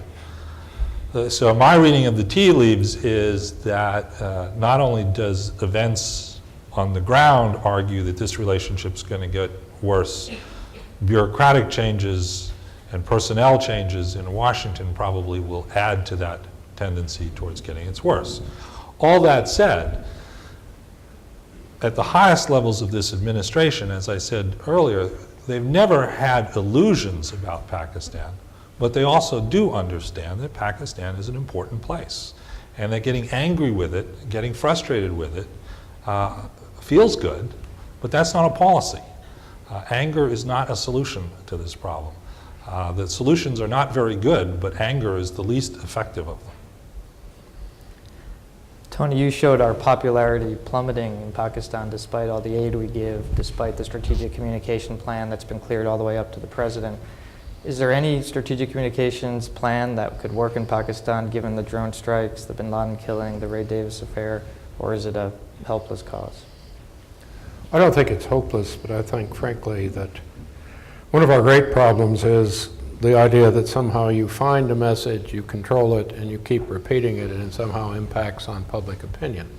it. So my reading of the tea leaves is that not only does events on the ground argue that this relationship is going to get worse, bureaucratic changes and personnel changes in Washington probably will add to that tendency towards getting it worse. All that said, at the highest levels of this administration, as I said earlier, they've never had illusions about Pakistan, but they also do understand that Pakistan is an important place, and that getting angry with it, getting frustrated with it, feels good, but that's not a policy. Anger is not a solution to this problem. The solutions are not very good, but anger is the least effective of them. Tony, you showed our popularity plummeting in Pakistan despite all the aid we give, despite the strategic communication plan that's been cleared all the way up to the president. Is there any strategic communications plan that could work in Pakistan given the drone strikes, the bin Laden killing, the Ray Davis affair, or is it a helpless cause? I don't think it's hopeless, but I think, frankly, that one of our great problems is the idea that somehow you find a message, you control it, and you keep repeating it, and it somehow impacts on public opinion.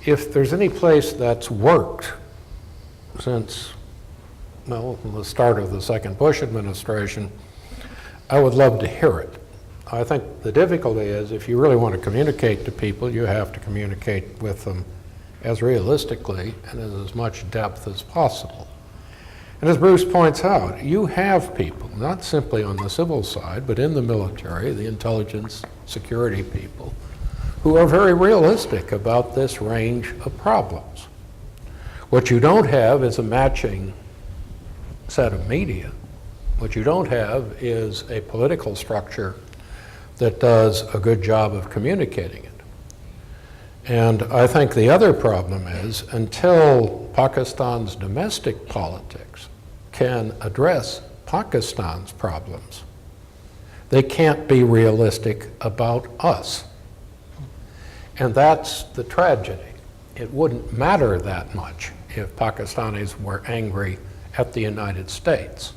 If there's any place that's worked since, well, the start of the second Bush administration, I would love to hear it. I think the difficulty is if you really want to communicate to people, you have to communicate with them as realistically and in as much depth as possible. And as Bruce points out, you have people, not simply on the civil side, but in the military, the intelligence, security people, who are very realistic about this range of problems. What you don't have is a matching set of media. What you don't have is a political structure that does a good job of communicating it. And I think the other problem is until Pakistan's domestic politics can address Pakistan's problems, they can't be realistic about us. And that's the tragedy. It wouldn't matter that much if Pakistanis were angry at the United States.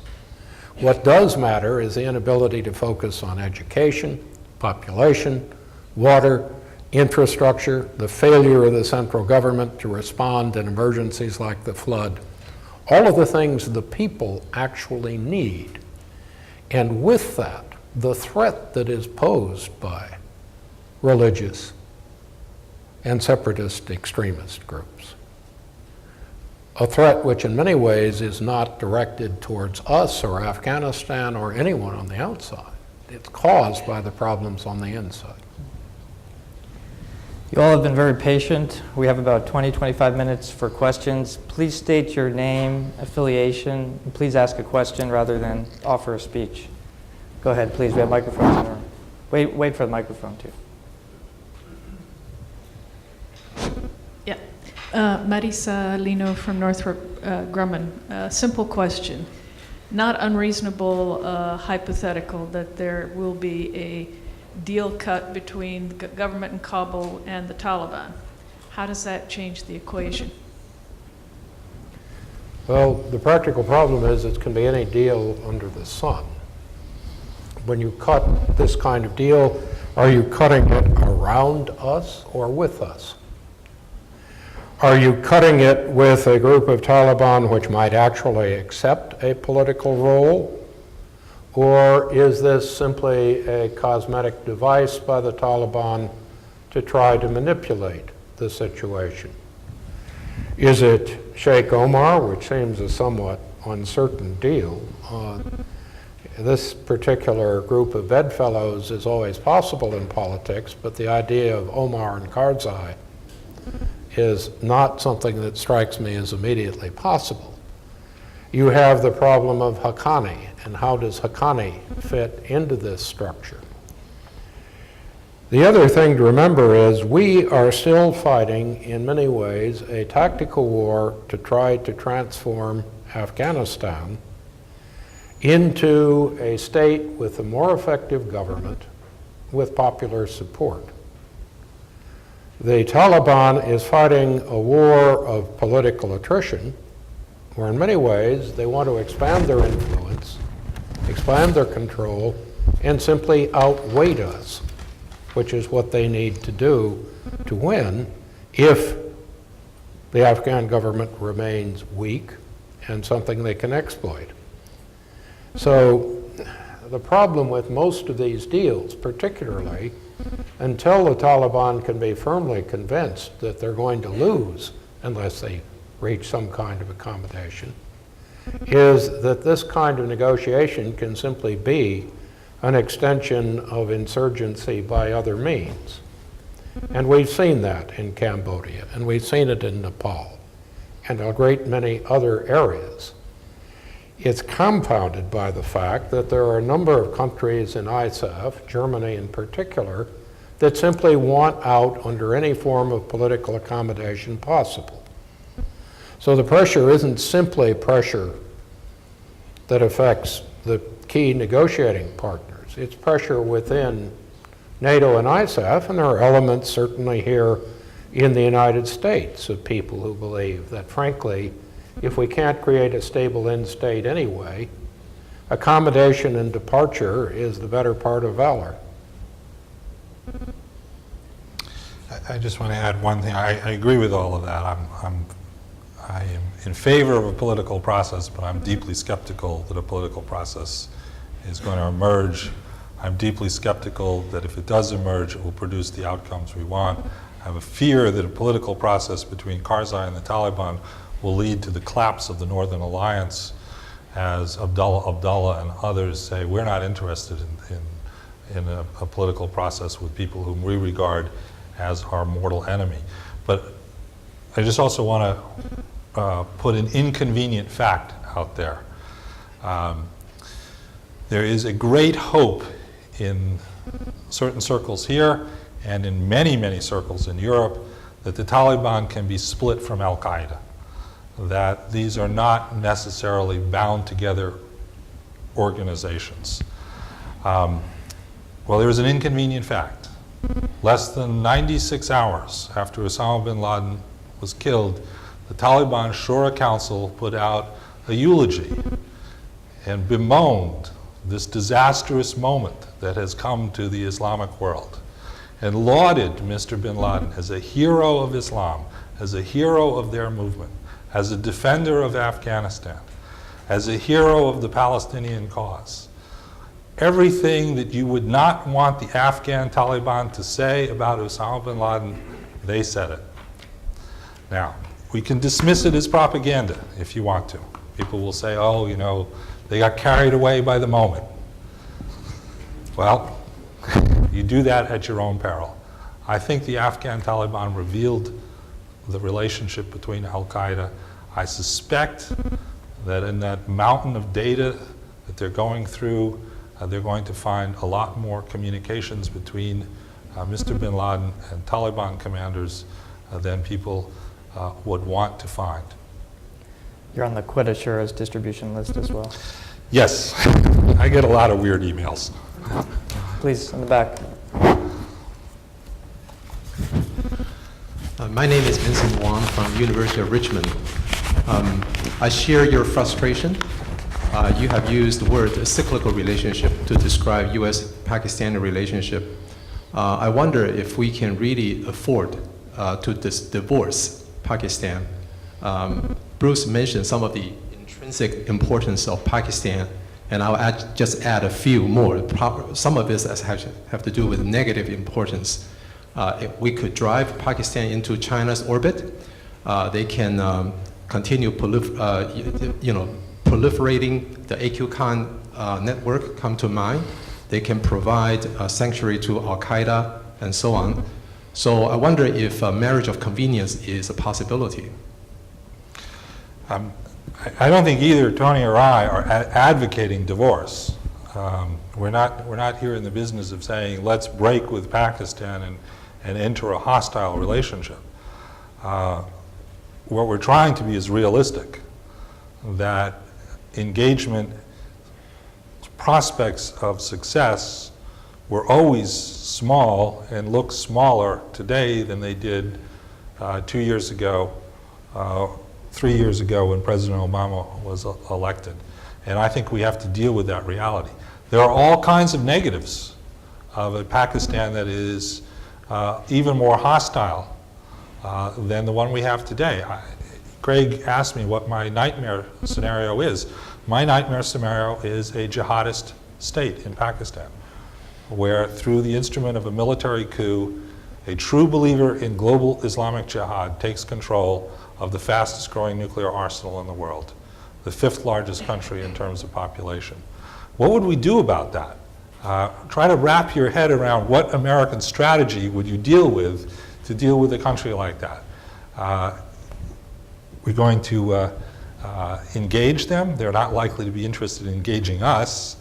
What does matter is the inability to focus on education, population, water, infrastructure, the failure of the central government to respond in emergencies like the flood, all of the things the people actually need. And with that, the threat that is posed by religious and separatist extremist groups. A threat which in many ways is not directed towards us or Afghanistan or anyone on the outside. It's caused by the problems on the inside. You all have been very patient. We have about 20-25 minutes for questions. Please state your name, affiliation, and please ask a question rather than offer a speech. Go ahead, please. We have microphones in the room. Wait for the microphone, too. Yeah. Marisa Lino from Northrop Grumman. Simple question. Not unreasonable hypothetical that there will be a deal cut between the government in Kabul and the Taliban. How does that change the equation? Well, the practical problem is it can be any deal under the sun. When you cut this kind of deal, are you cutting it around us or with us? Are you cutting it with a group of Taliban which might actually accept a political role? Or is this simply a cosmetic device by the Taliban to try to manipulate the situation? Is it Sheikh Omar, which seems a somewhat uncertain deal? This particular group of bedfellows is always possible in politics, but the idea of Omar and Karzai is not something that strikes me as immediately possible. You have the problem of Haqqani, and how does Haqqani fit into this structure? The other thing to remember is we are still fighting, in many ways, a tactical war to try to transform Afghanistan into a state with a more effective government with popular support. The Taliban is fighting a war of political attrition, where in many ways they want to expand their influence, expand their control, and simply outweight us, which is what they need to do to win if the Afghan government remains weak and something they can exploit. So the problem with most of these deals, particularly until the Taliban can be firmly convinced that they're going to lose unless they reach some kind of accommodation, is that this kind of negotiation can simply be an extension of insurgency by other means. And we've seen that in Cambodia, and we've seen it in Nepal, and a great many other areas. It's compounded by the fact that there are a number of countries in ISAF, Germany in particular, that simply want out under any form of political accommodation possible. So the pressure isn't simply pressure that affects the key negotiating partners. It's pressure within NATO and ISAF, and there are elements certainly here in the United States of people who believe that, frankly, if we can't create a stable end state anyway, accommodation and departure is the better part of valor. I just want to add one thing. I agree with all of that. I am in favor of a political process, but I'm deeply skeptical that a political process is going to emerge I'm deeply skeptical that if it does emerge, it will produce the outcomes we want. I have a fear that a political process between Karzai and the Taliban will lead to the collapse of the Northern Alliance, as Abdullah and others say, we're not interested in a political process with people whom we regard as our mortal enemy. But I just also want to put an inconvenient fact out there. There is a great hope in certain circles here and in many, many circles in Europe that the Taliban can be split from Al-Qaeda, that these are not necessarily bound together organizations. Well, there is an inconvenient fact. Less than 96 hours after Osama bin Laden was killed, the Taliban Shura Council put out a eulogy and bemoaned this disastrous moment that has come to the Islamic world, and lauded Mr. bin Laden as a hero of Islam, as a hero of their movement, as a defender of Afghanistan, as a hero of the Palestinian cause. Everything that you would not want the Afghan Taliban to say about Osama bin Laden, they said it. Now, we can dismiss it as propaganda if you want to. People will say, oh, you know, they got carried away by the moment. Well, you do that at your own peril. I think the Afghan Taliban revealed the relationship between Al-Qaeda. I suspect that in that mountain of data that they're going through, they're going to find a lot more communications between Mr. bin Laden and Taliban commanders than people would want to find. You're on the Quid Assura's distribution list as well. Yes, I get a lot of weird emails. Please, in the back. My name is Vincent Wong from University of Richmond. I share your frustration. You have used the word cyclical relationship to describe US-Pakistani relationship. I wonder if we can really afford to divorce Pakistan. Bruce mentioned some of the intrinsic importance of Pakistan, and I'll just add a few more. Some of this have to do with negative importance. If we could drive Pakistan into China's orbit, they can continue proliferating the AQ Khan network come to mind. They can provide sanctuary to Al-Qaeda and so on. So I wonder if a marriage of convenience is a possibility. I don't think either Tony or I are advocating divorce. We're not here in the business of saying let's break with Pakistan and enter a hostile relationship. What we're trying to be is realistic, that engagement prospects of success were always small and look smaller today than they did 2 years ago, 3 years ago when President Obama was elected. And I think we have to deal with that reality. There are all kinds of negatives of a Pakistan that is even more hostile than the one we have today. Greg asked me what my nightmare scenario is. My nightmare scenario is a jihadist state in Pakistan, where through the instrument of a military coup, a true believer in global Islamic jihad takes control of the fastest growing nuclear arsenal in the world, the 5th largest country in terms of population. What would we do about that? Try to wrap your head around what American strategy would you deal with to deal with a country like that. We're going to engage them. They're not likely to be interested in engaging us.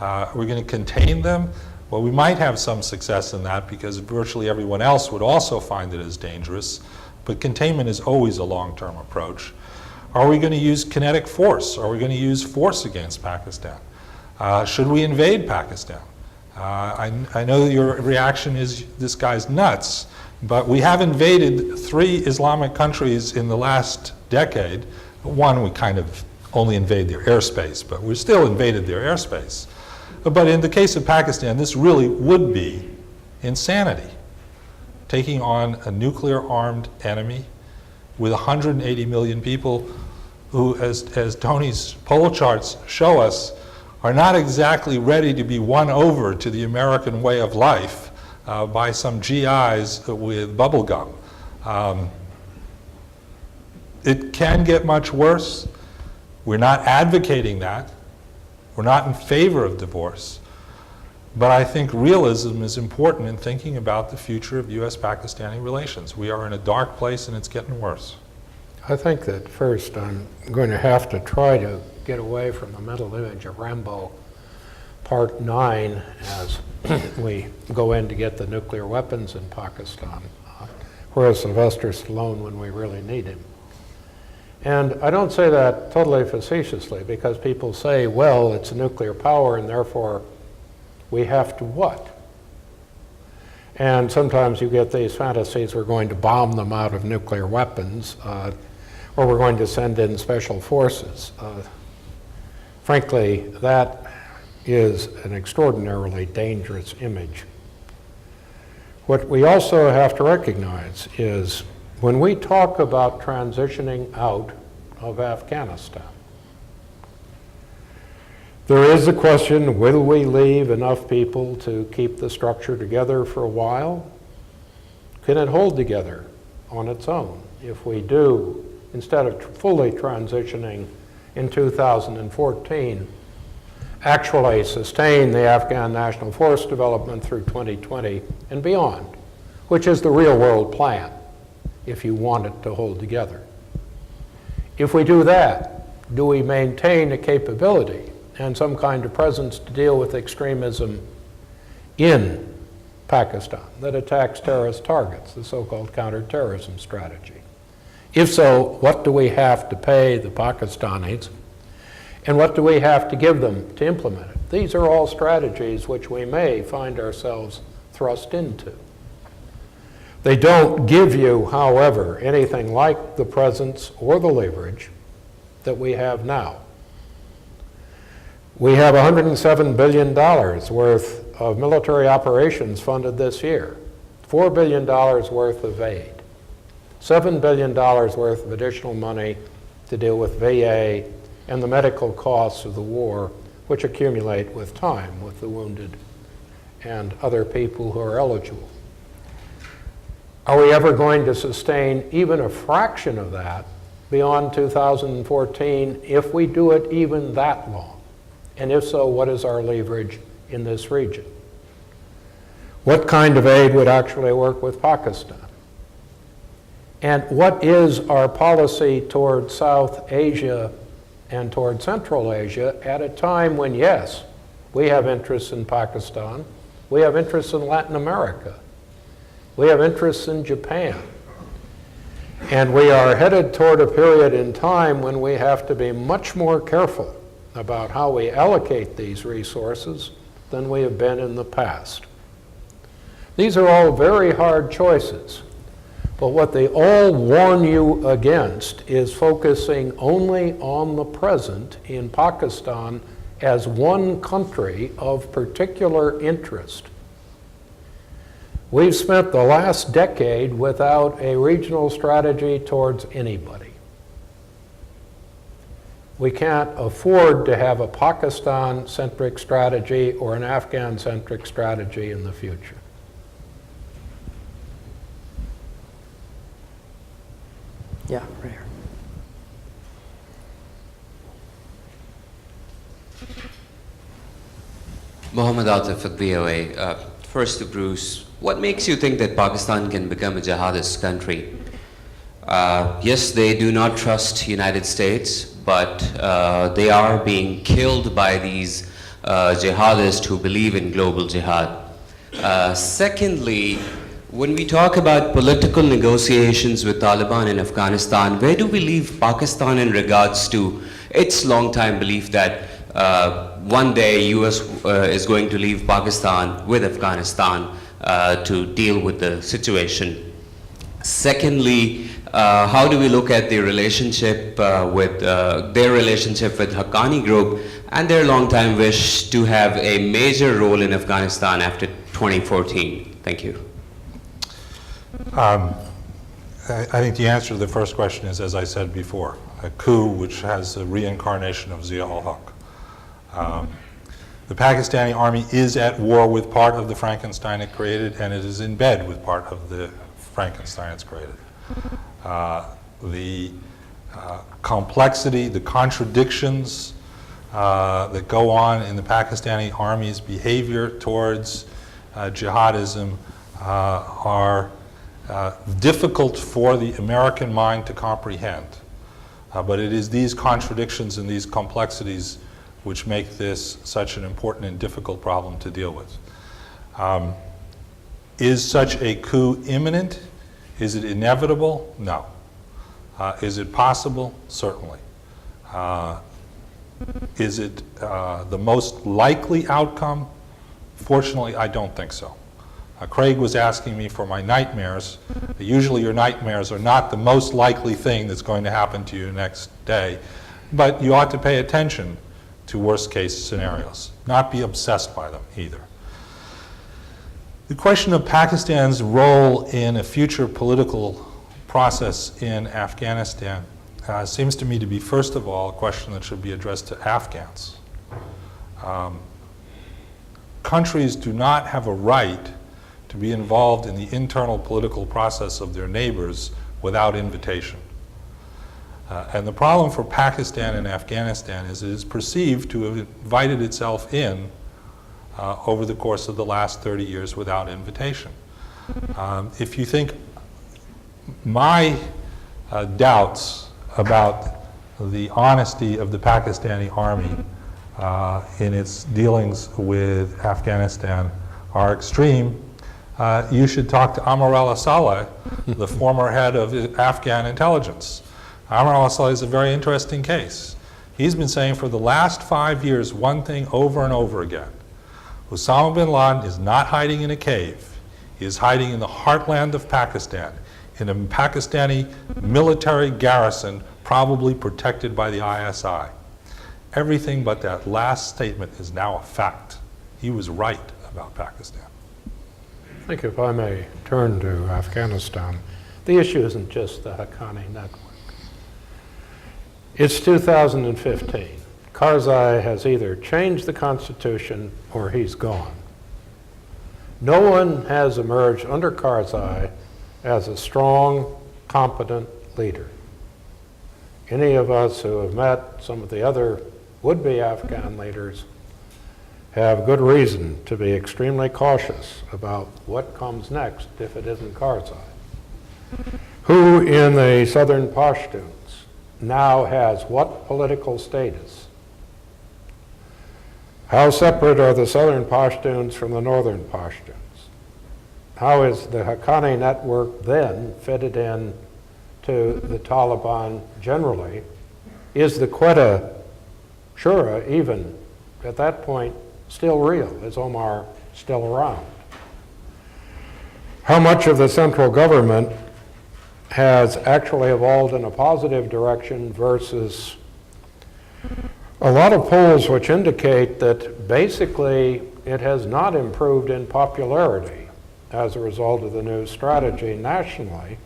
We're going to contain them. Well, we might have some success in that because virtually everyone else would also find it as dangerous, but containment is always a long-term approach. Are we going to use kinetic force? Are we going to use force against Pakistan? Should we invade Pakistan? I know that your reaction is this guy's nuts, but we have invaded 3 Islamic countries in the last decade. One, we kind of only invade their airspace, but we still invaded their airspace. But in the case of Pakistan, this really would be insanity. Taking on a nuclear-armed enemy with 180 million people who, as Tony's poll charts show us, are not exactly ready to be won over to the American way of life by some GIs with bubble gum. It can get much worse. We're not advocating that. We're not in favor of divorce. But I think realism is important in thinking about the future of U.S.-Pakistani relations. We are in a dark place and it's getting worse. I think that first I'm going to have to try to get away from the mental image of Rambo Part 9 as we go in to get the nuclear weapons in Pakistan. Where's Sylvester Stallone when we really need him? And I don't say that totally facetiously, because people say, well, it's a nuclear power and therefore we have to what? And sometimes you get these fantasies, we're going to bomb them out of nuclear weapons, or we're going to send in special forces. Frankly, that is an extraordinarily dangerous image. What we also have to recognize is when we talk about transitioning out of Afghanistan, there is a question, will we leave enough people to keep the structure together for a while? Can it hold together on its own? If we do, instead of fully transitioning in 2014, actually sustain the Afghan National Force development through 2020 and beyond, which is the real world plan if you want it to hold together. If we do that, do we maintain a capability and some kind of presence to deal with extremism in Pakistan that attacks terrorist targets, the so-called counterterrorism strategy? If so, what do we have to pay the Pakistanis, and what do we have to give them to implement it? These are all strategies which we may find ourselves thrust into. They don't give you, however, anything like the presence or the leverage that we have now. We have $107 billion worth of military operations funded this year, $4 billion worth of aid, $7 billion worth of additional money to deal with VA and the medical costs of the war, which accumulate with time with the wounded and other people who are eligible. Are we ever going to sustain even a fraction of that beyond 2014 if we do it even that long? And if so, what is our leverage in this region? What kind of aid would actually work with Pakistan? And what is our policy toward South Asia and toward Central Asia at a time when, yes, we have interests in Pakistan, we have interests in Latin America, we have interests in Japan, and we are headed toward a period in time when we have to be much more careful about how we allocate these resources than we have been in the past. These are all very hard choices, but what they all warn you against is focusing only on the present in Pakistan as one country of particular interest. We've spent the last decade without a regional strategy towards anybody. We can't afford to have a Pakistan-centric strategy or an Afghan-centric strategy in the future. Yeah, right here. Mohammed Atif at VOA. First to Bruce, what makes you think that Pakistan can become a jihadist country? Yes, they do not trust United States, but they are being killed by these jihadists who believe in global jihad. Secondly, when we talk about political negotiations with Taliban in Afghanistan, where do we leave Pakistan in regards to its long-time belief that one day US is going to leave Pakistan with Afghanistan to deal with the situation? Secondly, how do we look at the relationship with their relationship with Haqqani Group and their long-time wish to have a major role in Afghanistan after 2014? Thank you. I think the answer to the first question is, as I said before, a coup which has a reincarnation of Zia al-Haq. The Pakistani army is at war with part of the Frankenstein it created, and it is in bed with part of the Frankenstein it's created. The complexity, the contradictions that go on in the Pakistani army's behavior towards jihadism are difficult for the American mind to comprehend. But it is these contradictions and these complexities which make this such an important and difficult problem to deal with. Is such a coup imminent? Is it inevitable? No. Is it possible? Certainly. Is it the most likely outcome? Fortunately, I don't think so. Craig was asking me for my nightmares. Usually your nightmares are not the most likely thing that's going to happen to you next day, but you ought to pay attention to worst case scenarios, not be obsessed by them either. The question of Pakistan's role in a future political process in Afghanistan seems to me to be, first of all, a question that should be addressed to Afghans. Countries do not have a right to be involved in the internal political process of their neighbors without invitation. And the problem for Pakistan and Afghanistan is it is perceived to have invited itself in over the course of the last 30 years without invitation. If you think my doubts about the honesty of the Pakistani army in its dealings with Afghanistan are extreme, you should talk to Amr al-Saleh, the former head of Afghan intelligence. Amr al-Saleh is a very interesting case. He's been saying for the last 5 years one thing over and over again. Osama bin Laden is not hiding in a cave. He is hiding in the heartland of Pakistan, in a Pakistani military garrison, probably protected by the ISI. Everything but that last statement is now a fact. He was right about Pakistan. I think if I may turn to Afghanistan, the issue isn't just the Haqqani network. It's 2015. Karzai has either changed the Constitution or he's gone. No one has emerged under Karzai as a strong, competent leader. Any of us who have met some of the other would-be Afghan leaders have good reason to be extremely cautious about what comes next if it isn't Karzai, who in the southern Pashtuns now has what political status? How separate are the southern Pashtuns from the northern Pashtuns? How is the Haqqani network then fitted in to the Taliban generally? Is the Quetta Shura even at that point still real? Is Omar still around? How much of the central government has actually evolved in a positive direction versus a lot of polls which indicate that basically it has not improved in popularity as a result of the new strategy nationally,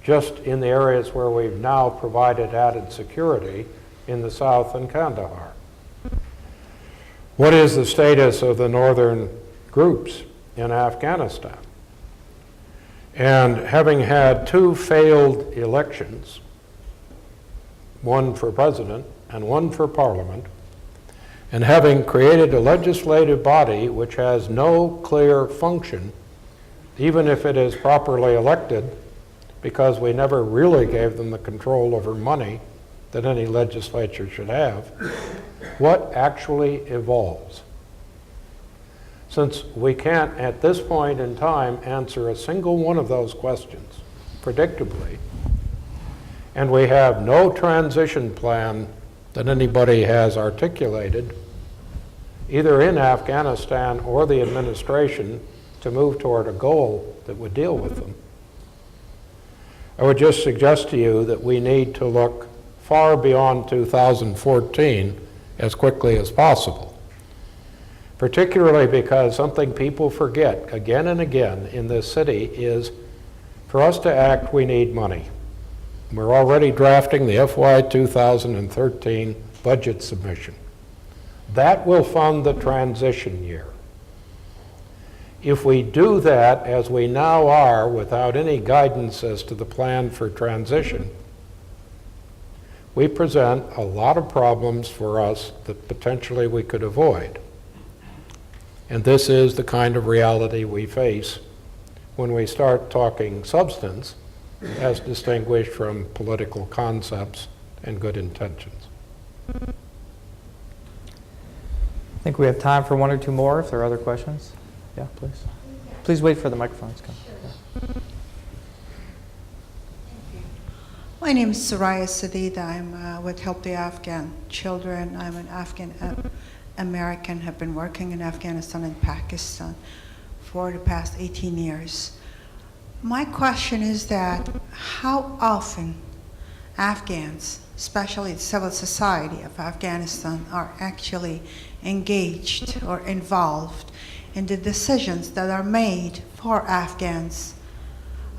just in the areas where we've now provided added security in the south and Kandahar. What is the status of the northern groups in Afghanistan? And having had 2 failed elections, one for president and one for parliament, and having created a legislative body which has no clear function, even if it is properly elected, because we never really gave them the control over money that any legislature should have, what actually evolves? Since we can't, at this point in time, answer a single one of those questions predictably, and we have no transition plan that anybody has articulated, either in Afghanistan or the administration, to move toward a goal that would deal with them, I would just suggest to you that we need to look far beyond 2014 as quickly as possible. Particularly because something people forget again and again in this city is, for us to act, we need money. We're already drafting the FY 2013 budget submission. That will fund the transition year. If we do that, as we now are, without any guidance as to the plan for transition, we present a lot of problems for us that potentially we could avoid. And this is the kind of reality we face when we start talking substance as distinguished from political concepts and good intentions. I think we have time for one or two more if there are other questions. Yeah, please. Please wait for the microphones to come. Yeah. My name is Soraya Sadida. I'm with Help the Afghan Children. I'm an Afghan American, have been working in Afghanistan and Pakistan for the past 18 years. My question is that how often Afghans, especially the civil society of Afghanistan, are actually engaged or involved in the decisions that are made for Afghans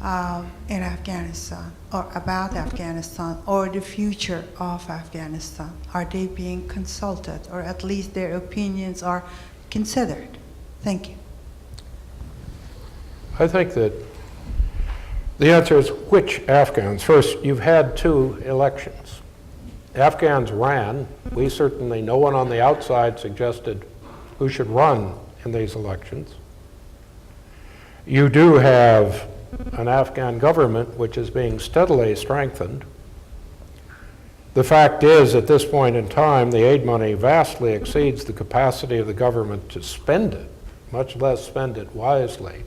in Afghanistan, or about Afghanistan, or the future of Afghanistan? Are they being consulted, or at least their opinions are considered? Thank you. I think that the answer is which Afghans. First, you've had 2 elections. Afghans ran. We certainly, no one on the outside suggested who should run in these elections. You do have an Afghan government which is being steadily strengthened. The fact is, at this point in time, the aid money vastly exceeds the capacity of the government to spend it, much less spend it wisely.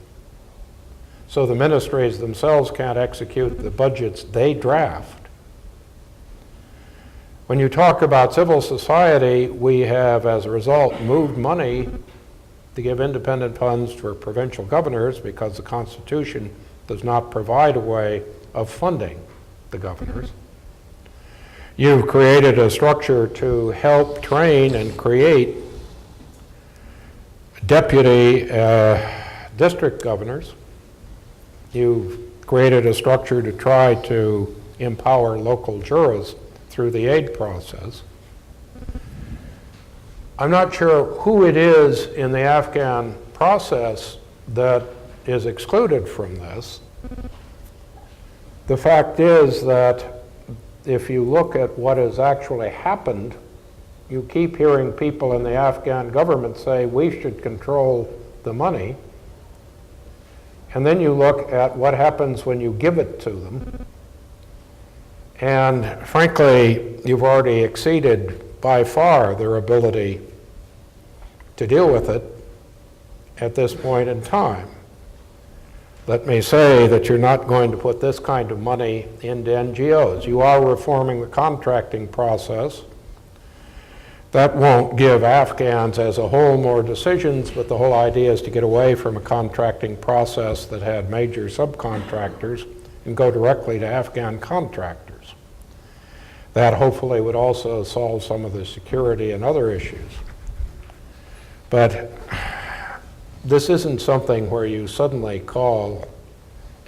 So the ministries themselves can't execute the budgets they draft. When you talk about civil society, we have, as a result, moved money to give independent funds for provincial governors because the Constitution does not provide a way of funding the governors. You've created a structure to help train and create deputy district governors. You've created a structure to try to empower local jurists through the aid process. I'm not sure who it is in the Afghan process that is excluded from this. The fact is that if you look at what has actually happened, you keep hearing people in the Afghan government say, we should control the money. And then you look at what happens when you give it to them. And frankly, you've already exceeded by far their ability to deal with it at this point in time. Let me say that you're not going to put this kind of money into NGOs. You are reforming the contracting process. That won't give Afghans as a whole more decisions, but the whole idea is to get away from a contracting process that had major subcontractors and go directly to Afghan contractors. That hopefully would also solve some of the security and other issues. But this isn't something where you suddenly call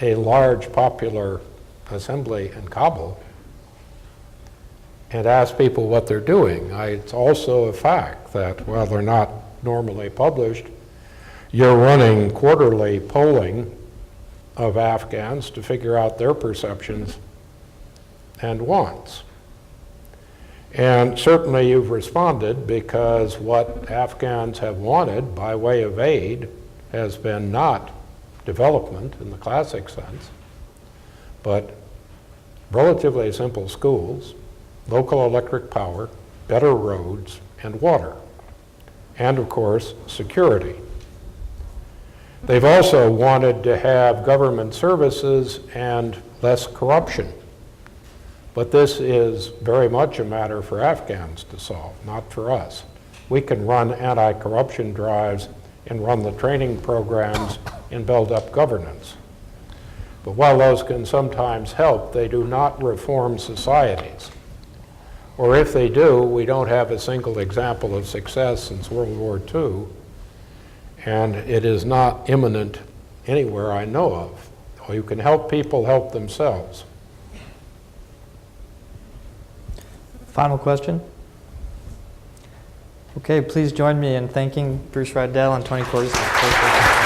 a large popular assembly in Kabul and ask people what they're doing. It's also a fact that, while they're not normally published, you're running quarterly polling of Afghans to figure out their perceptions and wants. And certainly you've responded, because what Afghans have wanted by way of aid has been not development in the classic sense, but relatively simple schools, local electric power, better roads, and water, and of course, security. They've also wanted to have government services and less corruption. But this is very much a matter for Afghans to solve, not for us. We can run anti-corruption drives and run the training programs and build up governance. But while those can sometimes help, they do not reform societies. Or if they do, we don't have a single example of success since World War II, and it is not imminent anywhere I know of. Or you can help people help themselves. Final question? Okay. Okay, please join me in thanking Bruce Rydell and Tony Cordes.